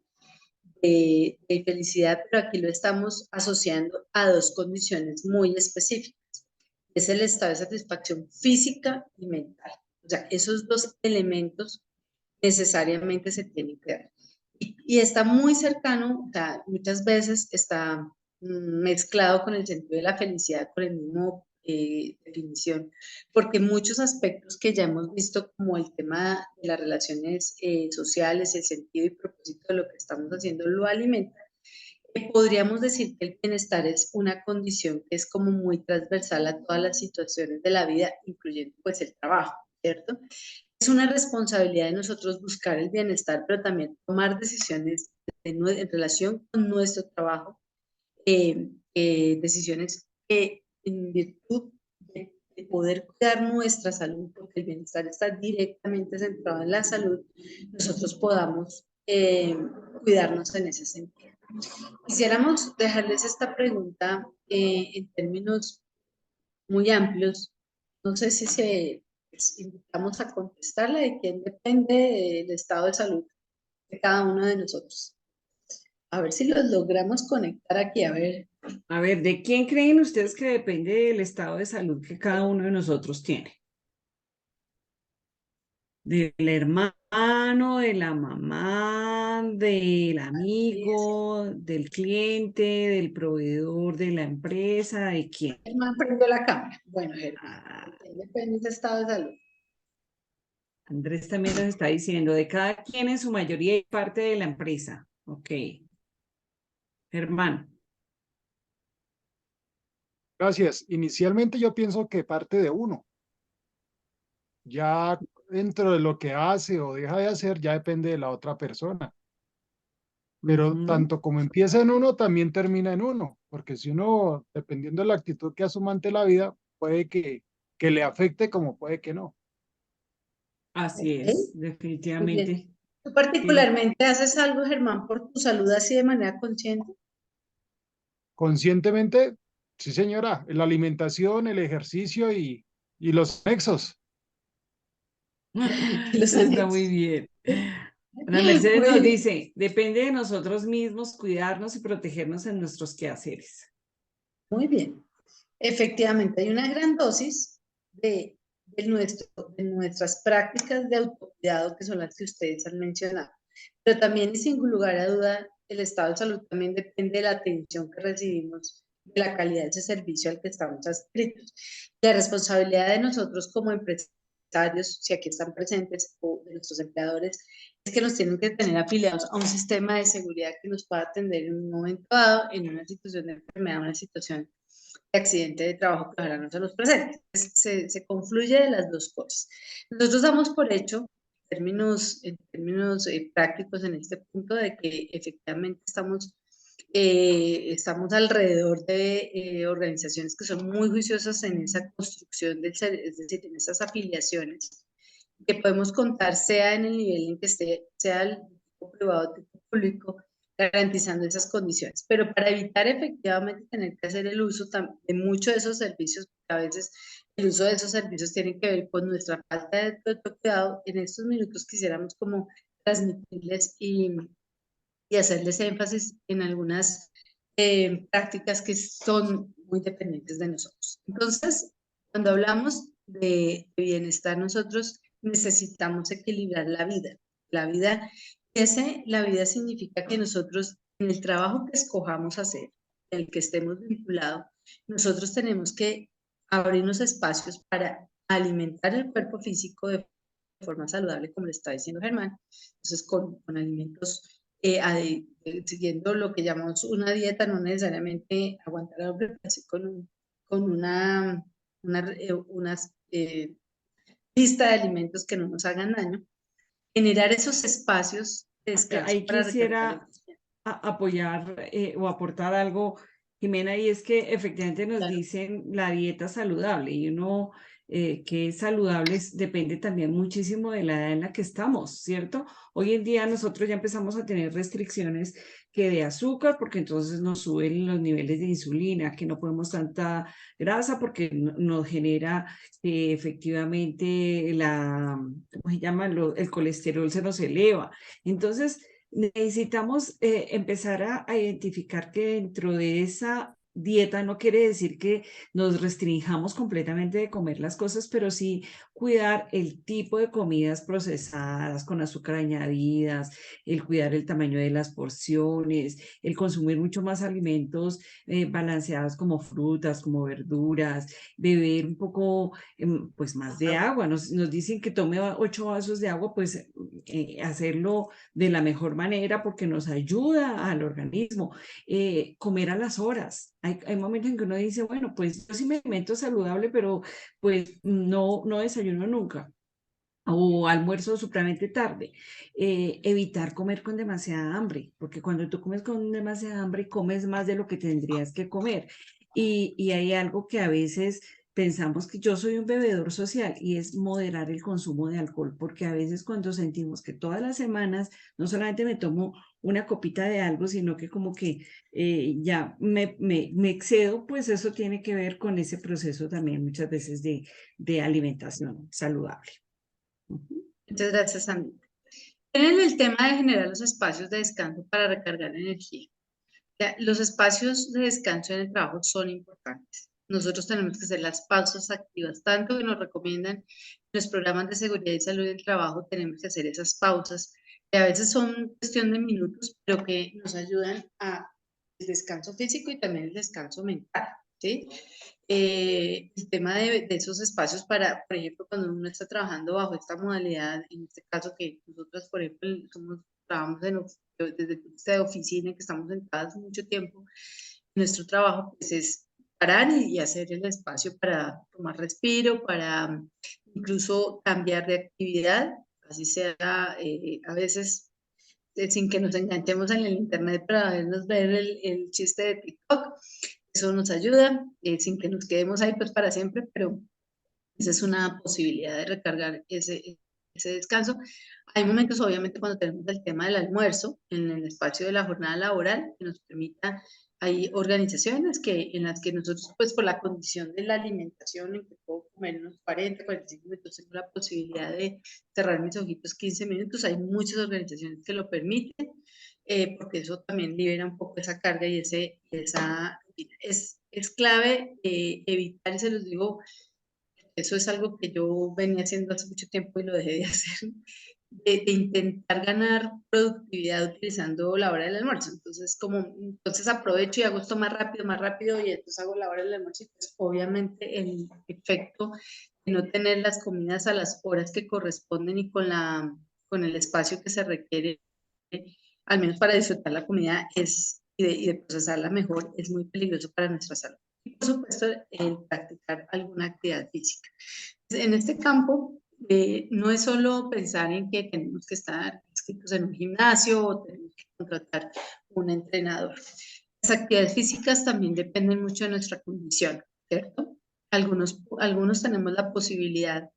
felicidad, pero aquí lo estamos asociando a dos condiciones muy específicas. Es el estado de satisfacción física y mental. O sea, esos dos elementos necesariamente se tienen que dar. Y está muy cercano, o sea, muchas veces está mezclado con el sentido de la felicidad, con el mismo definición, porque muchos aspectos que ya hemos visto, como el tema de las relaciones sociales, el sentido y propósito de lo que estamos haciendo, lo alimenta. Podríamos decir que el bienestar es una condición que es como muy transversal a todas las situaciones de la vida, incluyendo pues el trabajo, ¿cierto? Es una responsabilidad de nosotros buscar el bienestar, pero también tomar decisiones en relación con nuestro trabajo, decisiones que en virtud de poder cuidar nuestra salud, porque el bienestar está directamente centrado en la salud, nosotros podamos cuidarnos en ese sentido. Quisiéramos dejarles esta pregunta en términos muy amplios. No sé si les invitamos a contestarla, de quién depende el estado de salud de cada uno de nosotros. A ver si los logramos conectar aquí, a ver. A ver, ¿de quién creen ustedes que depende del estado de salud que cada uno de nosotros tiene? ¿Del hermano, de la mamá, del amigo, del cliente, del proveedor, de la empresa? ¿De quién? Germán prendió la cámara. Bueno, Germán, Ah, ¿de quién depende ese estado de salud? Andrés también nos está diciendo, de cada quien en su mayoría y parte de la empresa. Ok. Germán. Gracias. Inicialmente yo pienso que parte de uno. Ya dentro de lo que hace o deja de hacer, ya depende de la otra persona. Pero Ujú. tanto como empieza en uno, también termina en uno. Porque si uno, dependiendo de la actitud que asuma ante la vida, puede que le afecte como puede que no. Así Ok, es, muy bien. definitivamente. ¿Tú Tiene- particularmente haces algo, Germán, por tu salud así de manera consciente? Conscientemente, sí señora, la alimentación, el ejercicio y los nexos. Los Está muy anexos. bien. Ana Mercedes Muy nos bien. dice, depende de nosotros mismos cuidarnos y protegernos en nuestros quehaceres. Muy bien. Efectivamente, hay una gran dosis de nuestras prácticas de autocuidado, que son las que ustedes han mencionado. Pero también, y sin lugar a duda, el estado de salud también depende de la atención que recibimos, de la calidad de ese servicio al que estamos adscritos. La responsabilidad de nosotros como empresarios, si aquí están presentes, o de nuestros empleadores, es que nos tienen que tener afiliados a un sistema de seguridad que nos pueda atender en un momento dado, en una situación de enfermedad, una situación de accidente de trabajo que ojalá no se nos presente. Se confluye de las dos cosas. Nosotros damos por hecho, en términos prácticos en este punto, de que efectivamente estamos alrededor de organizaciones que son muy juiciosas en esa construcción del ser, es decir, en esas afiliaciones, que podemos contar sea en el nivel en que esté, sea el tipo privado o tipo público, garantizando esas condiciones. Pero para evitar efectivamente tener que hacer el uso de muchos de esos servicios, a veces el uso de esos servicios tiene que ver con nuestra falta de autocuidado, en estos minutos quisiéramos como transmitirles y hacerles énfasis en algunas prácticas que son muy dependientes de nosotros. Entonces, cuando hablamos de bienestar, nosotros necesitamos equilibrar la vida. La vida significa que nosotros, en el trabajo que escojamos hacer, en el que estemos vinculados, nosotros tenemos que abrirnos espacios para alimentar el cuerpo físico de forma saludable, como le está diciendo Germán. Entonces, con alimentos, siguiendo lo que llamamos una dieta, no necesariamente aguantar hambre, pero sí con una lista de alimentos que no nos hagan daño, generar esos espacios de descanso Ahí para recargar quisiera energía. apoyar o aportar algo, Jimena, y es que efectivamente nos Claro. dicen la dieta saludable y uno que es saludable depende también muchísimo de la edad en la que estamos, ¿cierto? Hoy en día nosotros ya empezamos a tener restricciones que de azúcar, porque entonces nos suben los niveles de insulina, que no podemos tanta grasa porque nos genera efectivamente ¿cómo se llama? El colesterol se nos eleva. Entonces, necesitamos empezar a identificar que dentro de esa dieta no quiere decir que nos restringamos completamente de comer las cosas, pero sí cuidar el tipo de comidas procesadas con azúcar añadidas, el cuidar el tamaño de las porciones, el consumir mucho más alimentos balanceados como frutas, como verduras, beber un poco pues más de agua. Nos dicen que tome 8 vasos de agua, pues hacerlo de la mejor manera porque nos ayuda al organismo. Comer a las horas. Hay momentos en que uno dice, bueno, pues yo sí me alimento saludable, pero pues no desayuno nunca o almuerzo supremamente tarde. Evitar comer con demasiada hambre, porque cuando tú comes con demasiada hambre, comes más de lo que tendrías que comer. Y hay algo que a veces pensamos que yo soy un bebedor social y es moderar el consumo de alcohol, porque a veces cuando sentimos que todas las semanas no solamente me tomo una copita de algo, sino que como que ya me excedo, pues eso tiene que ver con ese proceso también muchas veces de alimentación saludable. Muchas gracias, Andy. En el tema de generar los espacios de descanso para recargar energía. Los espacios de descanso en el trabajo son importantes. Nosotros tenemos que hacer las pausas activas, tanto que nos recomiendan en los programas de seguridad y salud del trabajo, tenemos que hacer esas pausas, que a veces son cuestión de minutos, pero que nos ayudan a el descanso físico y también el descanso mental, ¿sí? El tema de esos espacios para, por ejemplo, cuando uno está trabajando bajo esta modalidad, en este caso que nosotros, por ejemplo, trabajamos desde el punto de vista de oficina, que estamos sentadas mucho tiempo, nuestro trabajo pues es parar y hacer el espacio para tomar respiro, para incluso cambiar de actividad, así sea a veces sin que nos enganchemos en el internet para vernos ver el chiste de TikTok. Eso nos ayuda, sin que nos quedemos ahí pues para siempre, pero esa es una posibilidad de recargar ese descanso. Hay momentos, obviamente, cuando tenemos el tema del almuerzo en el espacio de la jornada laboral, que nos permita, hay organizaciones en las que nosotros, pues por la condición de la alimentación, en que puedo comer unos 40, 45 minutos, tengo la posibilidad de cerrar mis ojitos 15 minutos. Hay muchas organizaciones que lo permiten, porque eso también libera un poco esa carga y esa... Es clave evitar, y se los digo, eso es algo que yo venía haciendo hace mucho tiempo y lo dejé de hacer, de intentar ganar productividad utilizando la hora del almuerzo. Entonces aprovecho y hago esto más rápido y entonces hago la hora del almuerzo y pues obviamente el efecto de no tener las comidas a las horas que corresponden y con el espacio que se requiere, al menos para disfrutar la comida y de procesarla mejor, es muy peligroso para nuestra salud. Y por supuesto, el practicar alguna actividad física. En este campo, no es solo pensar en que tenemos que estar inscritos en un gimnasio o tenemos que contratar un entrenador. Las actividades físicas también dependen mucho de nuestra condición, ¿cierto? Algunos tenemos la posibilidad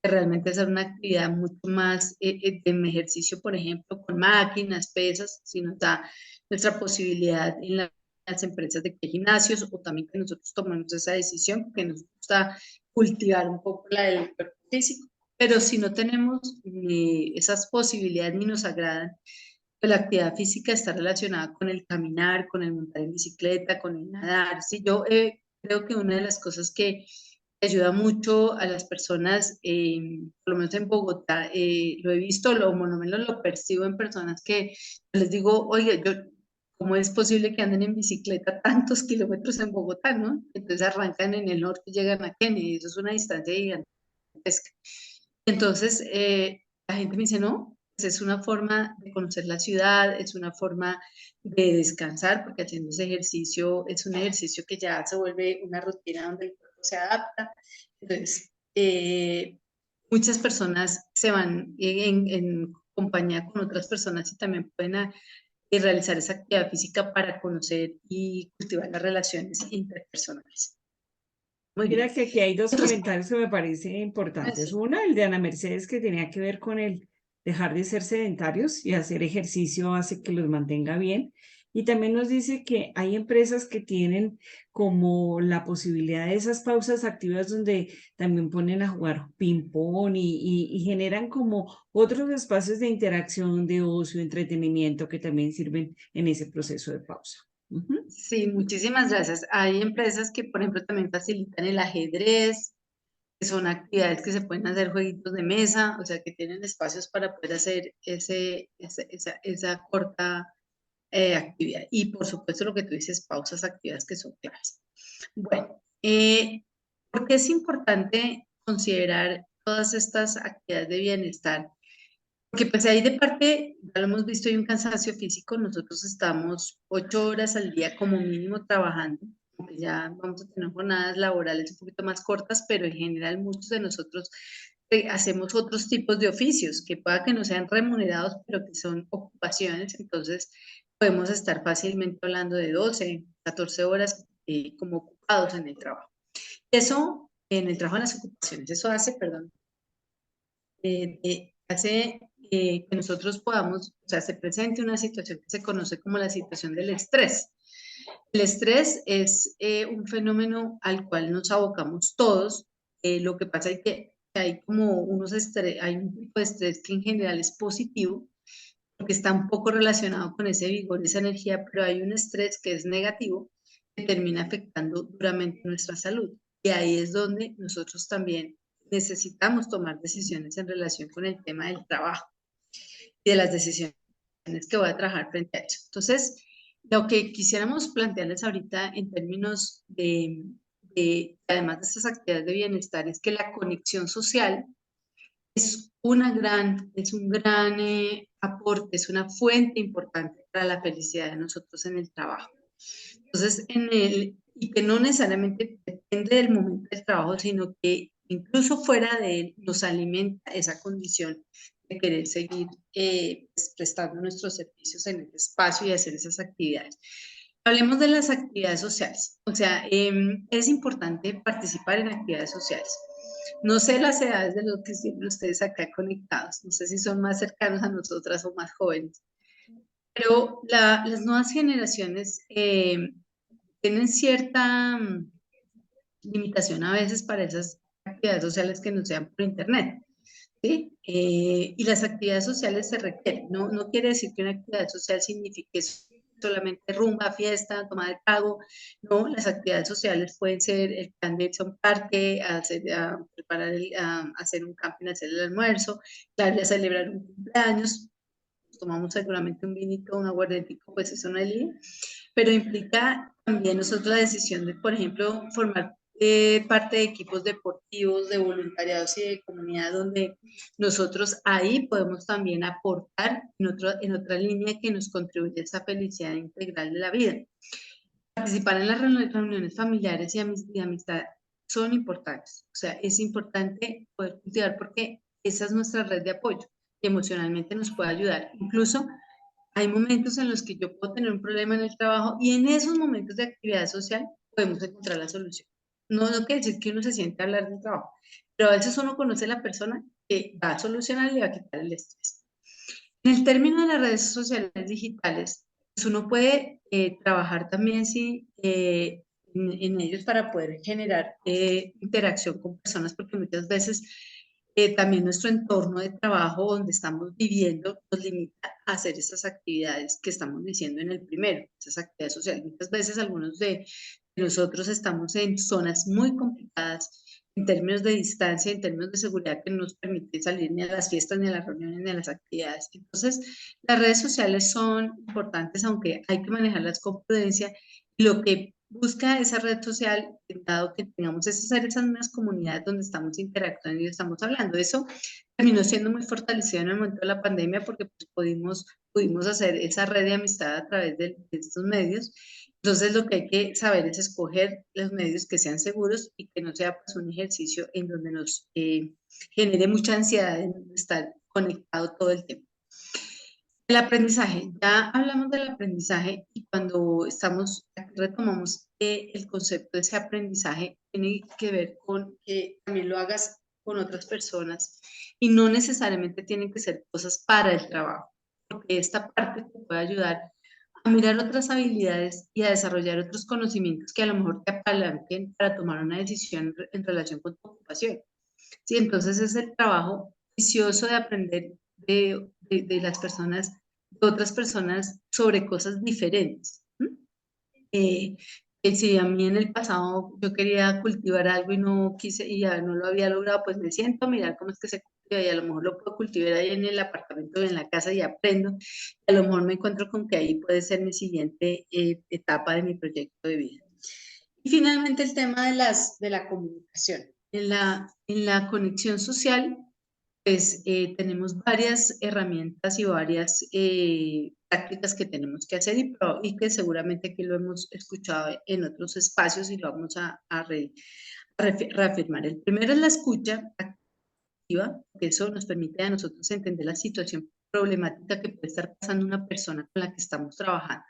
de realmente hacer una actividad mucho más de ejercicio, por ejemplo, con máquinas, pesas, si nos da nuestra posibilidad en las empresas de gimnasios o también que nosotros tomemos esa decisión, porque nos gusta cultivar un poco la del cuerpo físico, pero si no tenemos ni esas posibilidades ni nos agradan, pues la actividad física está relacionada con el caminar, con el montar en bicicleta, con el nadar. Sí, yo creo que una de las cosas que ayuda mucho a las personas, por lo menos en Bogotá, lo he visto, por lo menos lo percibo en personas que les digo, oye, ¿cómo es posible que anden en bicicleta tantos kilómetros en Bogotá, no? Entonces arrancan en el norte y llegan a Kennedy, eso es una distancia gigantesca. Entonces, la gente me dice, no, pues es una forma de conocer la ciudad, es una forma de descansar, porque haciendo ese ejercicio es un ejercicio que ya se vuelve una rutina donde el cuerpo se adapta. Entonces, muchas personas se van en compañía con otras personas y también pueden realizar esa actividad física para conocer y cultivar las relaciones interpersonales. Muy Mira bien. que aquí hay dos Entonces, comentarios que me parecen importantes. Uno, el de Ana Mercedes, que tenía que ver con el dejar de ser sedentarios y hacer ejercicio hace que los mantenga bien. Y también nos dice que hay empresas que tienen como la posibilidad de esas pausas activas donde también ponen a jugar ping-pong y generan como otros espacios de interacción, de ocio, entretenimiento que también sirven en ese proceso de pausa. Ujú. Sí, muchísimas gracias. Hay empresas que, por ejemplo, también facilitan el ajedrez, que son actividades que se pueden hacer jueguitos de mesa, o sea, que tienen espacios para poder hacer esa corta actividad. Y por supuesto lo que tú dices, pausas activas que son claves. Bueno, ¿por qué es importante considerar todas estas actividades de bienestar? Porque pues ahí de parte, ya lo hemos visto, hay un cansancio físico, nosotros estamos 8 horas al día como mínimo trabajando, aunque ya vamos a tener jornadas laborales un poquito más cortas, pero en general muchos de nosotros hacemos otros tipos de oficios, que pueda que no sean remunerados, pero que son ocupaciones, entonces podemos estar fácilmente hablando de 12, 14 horas como ocupados en el trabajo. Eso, en el trabajo en las ocupaciones, eso hace, perdón, hace que nosotros podamos, o sea, se presente una situación que se conoce como la situación del estrés. El estrés es un fenómeno al cual nos abocamos todos. Lo que pasa es que hay como hay un tipo de estrés que en general es positivo, porque está un poco relacionado con ese vigor, esa energía, pero hay un estrés que es negativo, que termina afectando duramente nuestra salud. Y ahí es donde nosotros también necesitamos tomar decisiones en relación con el tema del trabajo y de las decisiones que voy a trabajar frente a eso. Entonces, lo que quisiéramos plantearles ahorita en términos además de estas actividades de bienestar, es que la conexión social es un gran aporte, es una fuente importante para la felicidad de nosotros en el trabajo. Entonces, y que no necesariamente depende del momento del trabajo, sino que incluso fuera de él nos alimenta esa condición de querer seguir pues, prestando nuestros servicios en el espacio y hacer esas actividades. Hablemos de las actividades sociales. O sea, es importante participar en actividades sociales. No sé las edades de los que siempre ustedes acá conectados, no sé si son más cercanos a nosotras o más jóvenes, pero las nuevas generaciones tienen cierta limitación a veces para esas actividades sociales que no sean por internet, ¿sí? Y las actividades sociales se requieren, no quiere decir que una actividad social signifique solamente rumba, fiesta, toma de trago, no, las actividades sociales pueden ser el plan de irse a un parque, hacer un camping, hacer el almuerzo, a celebrar un cumpleaños, tomamos seguramente un vinito, un aguardientico, pues eso no es lío, pero implica también nosotros la decisión de, por ejemplo, formar parte de equipos deportivos, de voluntariados y de comunidad, donde nosotros ahí podemos también aportar en otra línea que nos contribuye a esa felicidad integral de la vida. Participar en las reuniones familiares y amistad son importantes, o sea, es importante poder cultivar porque esa es nuestra red de apoyo y emocionalmente nos puede ayudar. Incluso hay momentos en los que yo puedo tener un problema en el trabajo y en esos momentos de actividad social podemos encontrar la solución. No quiere decir que uno se siente a hablar del trabajo, pero a veces uno conoce a la persona que va a solucionar y va a quitar el estrés. En el término de las redes sociales digitales, pues uno puede trabajar también sí, en ellos para poder generar interacción con personas, porque muchas veces también nuestro entorno de trabajo donde estamos viviendo nos limita a hacer esas actividades que estamos diciendo en el primero, esas actividades sociales. Muchas veces algunos de nosotros estamos en zonas muy complicadas en términos de distancia, en términos de seguridad que no nos permite salir ni a las fiestas, ni a las reuniones, ni a las actividades. Entonces, las redes sociales son importantes, aunque hay que manejarlas con prudencia. Lo que busca esa red social, dado que tengamos esas mismas comunidades donde estamos interactuando y estamos hablando. Eso terminó siendo muy fortalecido en el momento de la pandemia porque pues, pudimos hacer esa red de amistad a través de estos medios. Entonces lo que hay que saber es escoger los medios que sean seguros y que no sea pues, un ejercicio en donde nos genere mucha ansiedad de estar conectado todo el tiempo. El aprendizaje, ya hablamos del aprendizaje y cuando retomamos el concepto de ese aprendizaje, tiene que ver con que también lo hagas con otras personas y no necesariamente tienen que ser cosas para el trabajo, porque esta parte te puede ayudar a mirar otras habilidades y a desarrollar otros conocimientos que a lo mejor te apalanquen para tomar una decisión en relación con tu ocupación. Sí, entonces es el trabajo vicioso de aprender de las personas, de otras personas sobre cosas diferentes. Eh, que si a mí en el pasado yo quería cultivar algo y no quise y ya no lo había logrado, pues me siento a mirar cómo es que se cultiva y a lo mejor lo puedo cultivar ahí en el apartamento o en la casa y aprendo. Y a lo mejor me encuentro con que ahí puede ser mi siguiente etapa de mi proyecto de vida. Y finalmente el tema de la comunicación. En la conexión social, pues tenemos varias herramientas y varias prácticas que tenemos que hacer y que seguramente aquí lo hemos escuchado en otros espacios y lo vamos a reafirmar. El primero es la escucha activa, que eso nos permite a nosotros entender la situación problemática que puede estar pasando una persona con la que estamos trabajando.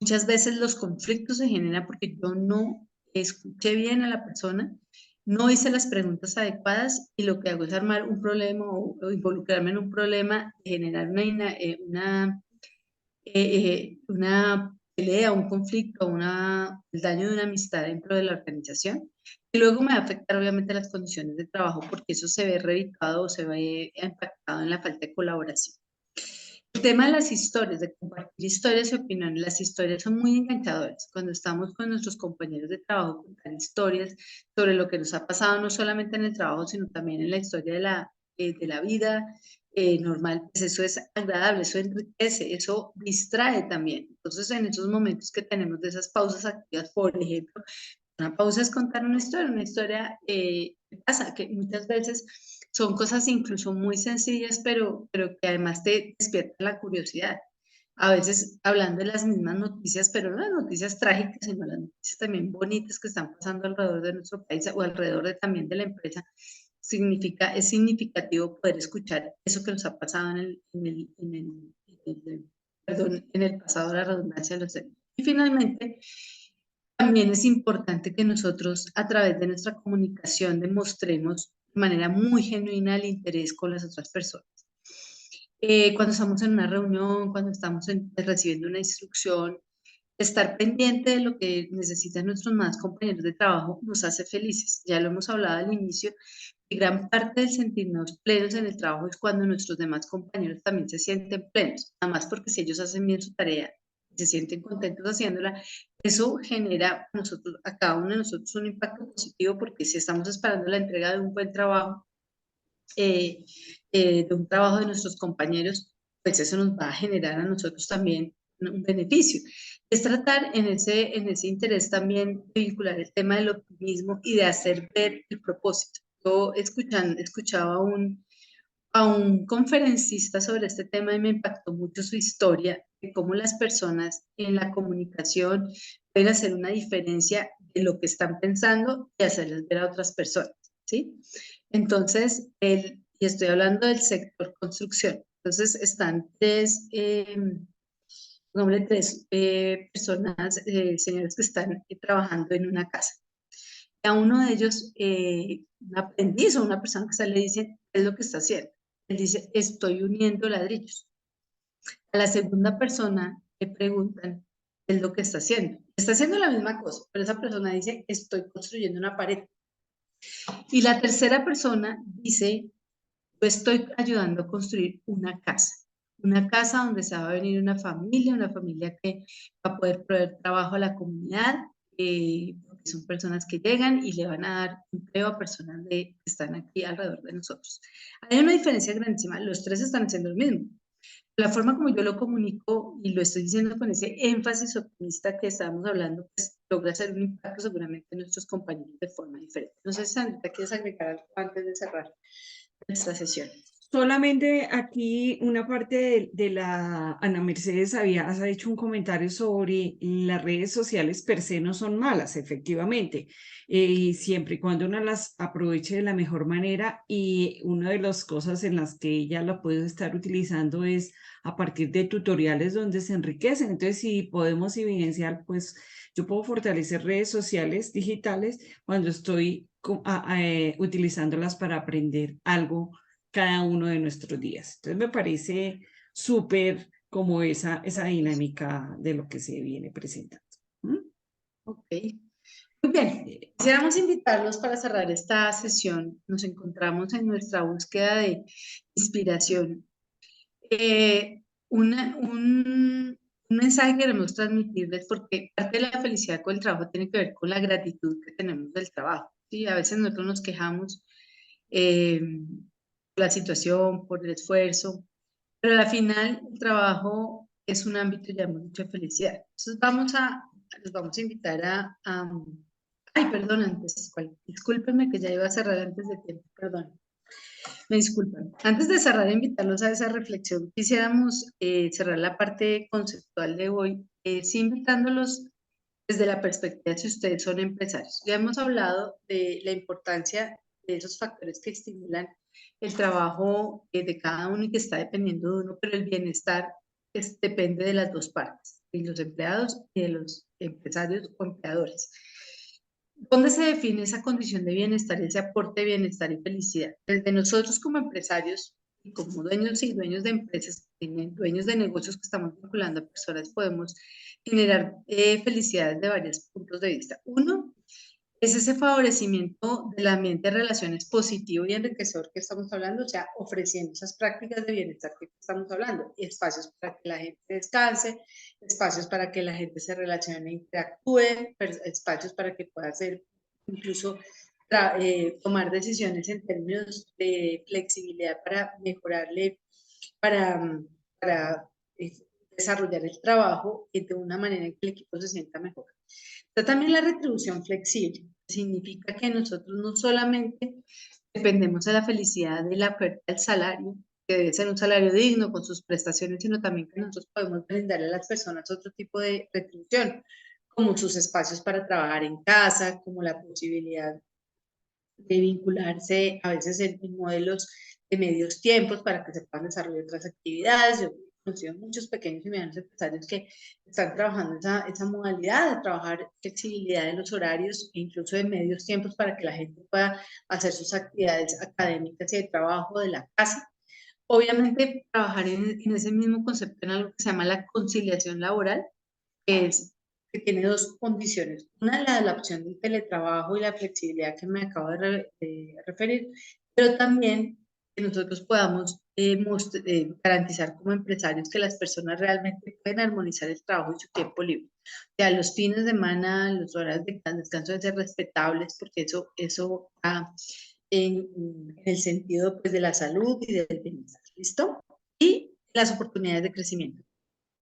Muchas veces los conflictos se generan porque yo no escuché bien a la persona, no hice las preguntas adecuadas y lo que hago es armar un problema o involucrarme en un problema, generar una pelea, un conflicto, el daño de una amistad dentro de la organización. Y luego me va a afectar obviamente las condiciones de trabajo porque eso se ve revicado o se ve impactado en la falta de colaboración. El tema de las historias, de compartir historias y opiniones, las historias son muy enganchadoras. Cuando estamos con nuestros compañeros de trabajo, contar historias sobre lo que nos ha pasado, no solamente en el trabajo, sino también en la historia de la vida normal, pues eso es agradable, eso enriquece, eso distrae también. Entonces, en esos momentos que tenemos de esas pausas activas, por ejemplo, una pausa es contar una historia que pasa, que muchas veces son cosas incluso muy sencillas, pero que además te despierta la curiosidad. A veces hablando de las mismas noticias, pero no las noticias trágicas, sino las noticias también bonitas que están pasando alrededor de nuestro país o alrededor también de la empresa, es significativo poder escuchar eso que nos ha pasado en el pasado, la redundancia de los hechos. Y finalmente, también es importante que nosotros a través de nuestra comunicación demostremos de manera muy genuina el interés con las otras personas. Cuando estamos en una reunión, cuando estamos recibiendo una instrucción, estar pendiente de lo que necesitan nuestros más compañeros de trabajo nos hace felices. Ya lo hemos hablado al inicio, y gran parte del sentirnos plenos en el trabajo es cuando nuestros demás compañeros también se sienten plenos, además porque si ellos hacen bien su tarea, se sienten contentos haciéndola, eso genera a cada uno de nosotros un impacto positivo porque si estamos esperando la entrega de un buen trabajo, de un trabajo de nuestros compañeros, pues eso nos va a generar a nosotros también un beneficio. Es tratar en ese interés también de vincular el tema del optimismo y de hacer ver el propósito. Yo escuchaba a un conferencista sobre este tema y me impactó mucho su historia de cómo las personas en la comunicación pueden hacer una diferencia de lo que están pensando y hacerles ver a otras personas, ¿sí? Entonces, y estoy hablando del sector construcción. Entonces, están tres personas, señores que están trabajando en una casa. A uno de ellos, un aprendiz o una persona que se le dice, ¿qué es lo que está haciendo? Él dice, estoy uniendo ladrillos. A la segunda persona le preguntan, ¿qué es lo que está haciendo? Está haciendo la misma cosa, pero esa persona dice, estoy construyendo una pared. Y la tercera persona dice, yo estoy ayudando a construir una casa donde se va a venir una familia que va a poder proveer trabajo a la comunidad, porque son personas que llegan y le van a dar empleo a personas que están aquí alrededor de nosotros. Hay una diferencia grandísima, los tres están haciendo lo mismo. La forma como yo lo comunico y lo estoy diciendo con ese énfasis optimista que estábamos hablando, pues logra hacer un impacto seguramente en nuestros compañeros de forma diferente. No sé, Sandra, ¿quieres agregar algo antes de cerrar esta sesión? Solamente aquí una parte de la Ana Mercedes has hecho un comentario sobre las redes sociales per se no son malas, efectivamente, siempre y cuando uno las aproveche de la mejor manera y una de las cosas en las que ella la puede estar utilizando es a partir de tutoriales donde se enriquecen. Entonces, si podemos evidenciar, pues yo puedo fortalecer redes sociales digitales cuando estoy utilizándolas para aprender algo cada uno de nuestros días. Entonces me parece súper como esa dinámica de lo que se viene presentando. ¿Mm? Ok. Muy bien, quisiéramos invitarlos para cerrar esta sesión. Nos encontramos en nuestra búsqueda de inspiración. Un mensaje que queremos transmitirles, porque parte de la felicidad con el trabajo tiene que ver con la gratitud que tenemos del trabajo. ¿Sí? A veces nosotros nos quejamos por la situación, por el esfuerzo, pero al final el trabajo es un ámbito ya mucha felicidad. Entonces los vamos a invitar ay, perdón, discúlpenme que ya iba a cerrar antes de tiempo, perdón. Me disculpan. Antes de cerrar, invitarlos a esa reflexión, quisiéramos cerrar la parte conceptual de hoy, sí invitándolos desde la perspectiva si ustedes son empresarios. Ya hemos hablado de la importancia de esos factores que estimulan el trabajo de cada uno y que está dependiendo de uno, pero el bienestar depende de las dos partes, de los empleados y de los empresarios o empleadores. ¿Dónde se define esa condición de bienestar y ese aporte de bienestar y felicidad? Desde nosotros como empresarios y como dueños y dueños de empresas, dueños de negocios que estamos vinculando a personas, podemos generar felicidad desde varios puntos de vista. Uno, es ese favorecimiento del ambiente de relaciones positivo y enriquecedor que estamos hablando, o sea, ofreciendo esas prácticas de bienestar que estamos hablando, y espacios para que la gente descanse, espacios para que la gente se relacione e interactúe, espacios para que pueda hacer incluso tomar decisiones en términos de flexibilidad para mejorarle, para desarrollar el trabajo de una manera en que el equipo se sienta mejor. Pero también la retribución flexible significa que nosotros no solamente dependemos de la felicidad de la oferta del salario, que debe ser un salario digno con sus prestaciones, sino también que nosotros podemos brindarle a las personas otro tipo de retribución, como sus espacios para trabajar en casa, como la posibilidad de vincularse a veces en modelos de medios tiempos para que se puedan desarrollar otras actividades. Yo he conocido muchos pequeños y medianos empresarios que están trabajando esa modalidad de trabajar flexibilidad de los horarios e incluso de medios tiempos para que la gente pueda hacer sus actividades académicas y de trabajo de la casa. Obviamente, trabajar en ese mismo concepto en algo que se llama la conciliación laboral, que tiene dos condiciones. Una, la opción del teletrabajo y la flexibilidad que me acabo de referir, pero también que nosotros podamos garantizar como empresarios que las personas realmente pueden armonizar el trabajo y su tiempo libre. O sea, los fines de semana, las horas de descanso deben ser respetables, porque eso va en el sentido pues, de la salud y del bienestar. ¿Listo? Y las oportunidades de crecimiento.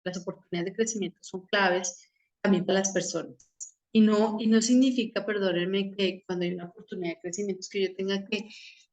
Las oportunidades de crecimiento son claves también para las personas. Y no significa, perdónenme, que cuando hay una oportunidad de crecimiento es que yo tenga que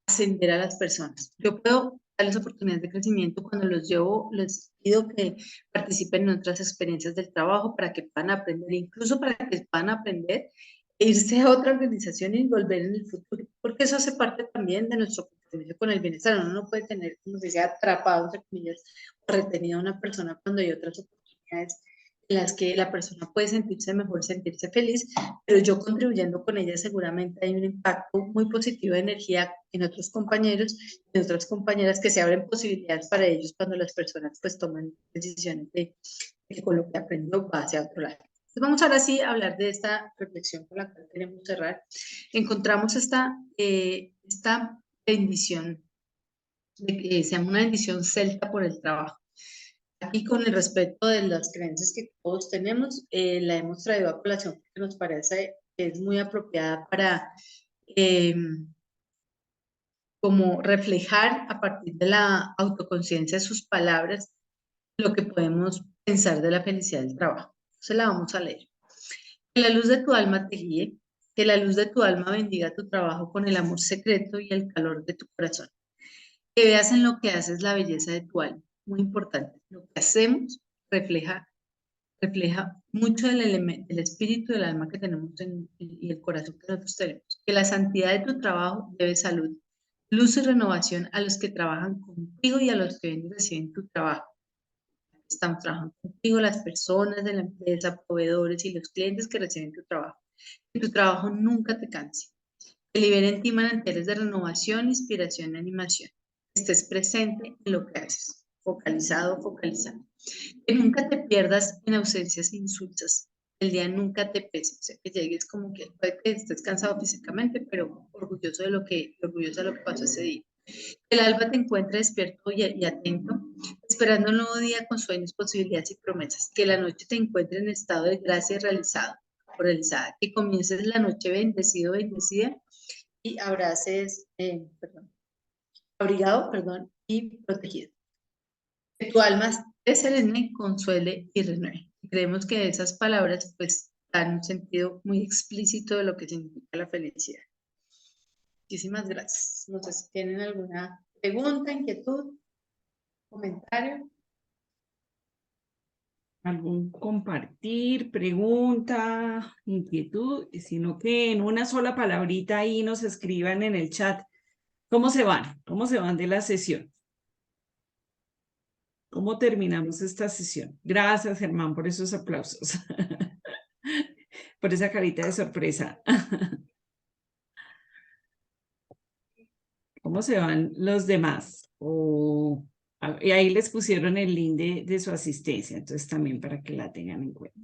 ascender a las personas. Yo puedo darles oportunidades de crecimiento cuando los llevo, les pido que participen en otras experiencias del trabajo para que puedan aprender, incluso para que puedan aprender e irse a otra organización y volver en el futuro, porque eso hace parte también de nuestro compromiso con el bienestar. Uno no puede tener, como se decía, atrapado, entre comillas, o retenido a una persona cuando hay otras oportunidades en las que la persona puede sentirse mejor, sentirse feliz, pero yo contribuyendo con ella seguramente hay un impacto muy positivo de energía en otros compañeros, en otras compañeras, que se abren posibilidades para ellos cuando las personas pues toman decisiones de que con lo que aprendió va hacia otro lado. Entonces vamos ahora sí a hablar de esta reflexión con la cual queremos cerrar. Encontramos esta bendición, de que se llama una bendición celta por el trabajo. Aquí, con el respeto de las creencias que todos tenemos, la hemos traído a colación porque nos parece que es muy apropiada para como reflejar a partir de la autoconciencia de sus palabras lo que podemos pensar de la felicidad del trabajo. Se la vamos a leer. Que la luz de tu alma te guíe, que la luz de tu alma bendiga tu trabajo con el amor secreto y el calor de tu corazón. Que veas en lo que haces la belleza de tu alma. Muy importante. Lo que hacemos refleja mucho del espíritu y del alma que tenemos y el corazón que nosotros tenemos. Que la santidad de tu trabajo debe salud, luz y renovación a los que trabajan contigo y a los que ven y reciben tu trabajo. Estamos trabajando contigo, las personas de la empresa, proveedores y los clientes que reciben tu trabajo. Que tu trabajo nunca te canse. Que libere en ti manantiales de renovación, inspiración y animación. Que estés presente en lo que haces, focalizado, focalizado. Que nunca te pierdas en ausencias insulsas. El día nunca te pese, o sea, que llegues como que puede que estés cansado físicamente, pero orgulloso de lo que pasó ese día. Que el alba te encuentre despierto y atento, esperando un nuevo día con sueños, posibilidades y promesas. Que la noche te encuentre en estado de gracia realizado o realizada. Que comiences la noche bendecido, bendecida y abrigado, y protegido. Que tu alma te serene, consuele y renueve. Creemos que esas palabras pues dan un sentido muy explícito de lo que significa la felicidad. Muchísimas gracias. No sé si tienen alguna pregunta, inquietud, comentario. Algún compartir, pregunta, inquietud, sino que en una sola palabrita ahí nos escriban en el chat cómo se van de la sesión. ¿Cómo terminamos esta sesión? Gracias, Germán, por esos aplausos. Por esa carita de sorpresa. ¿Cómo se van los demás? Y ahí les pusieron el link de su asistencia, entonces también para que la tengan en cuenta.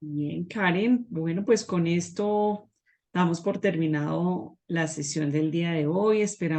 Bien, Karen. Bueno, pues con esto damos por terminado la sesión del día de hoy. Esperamos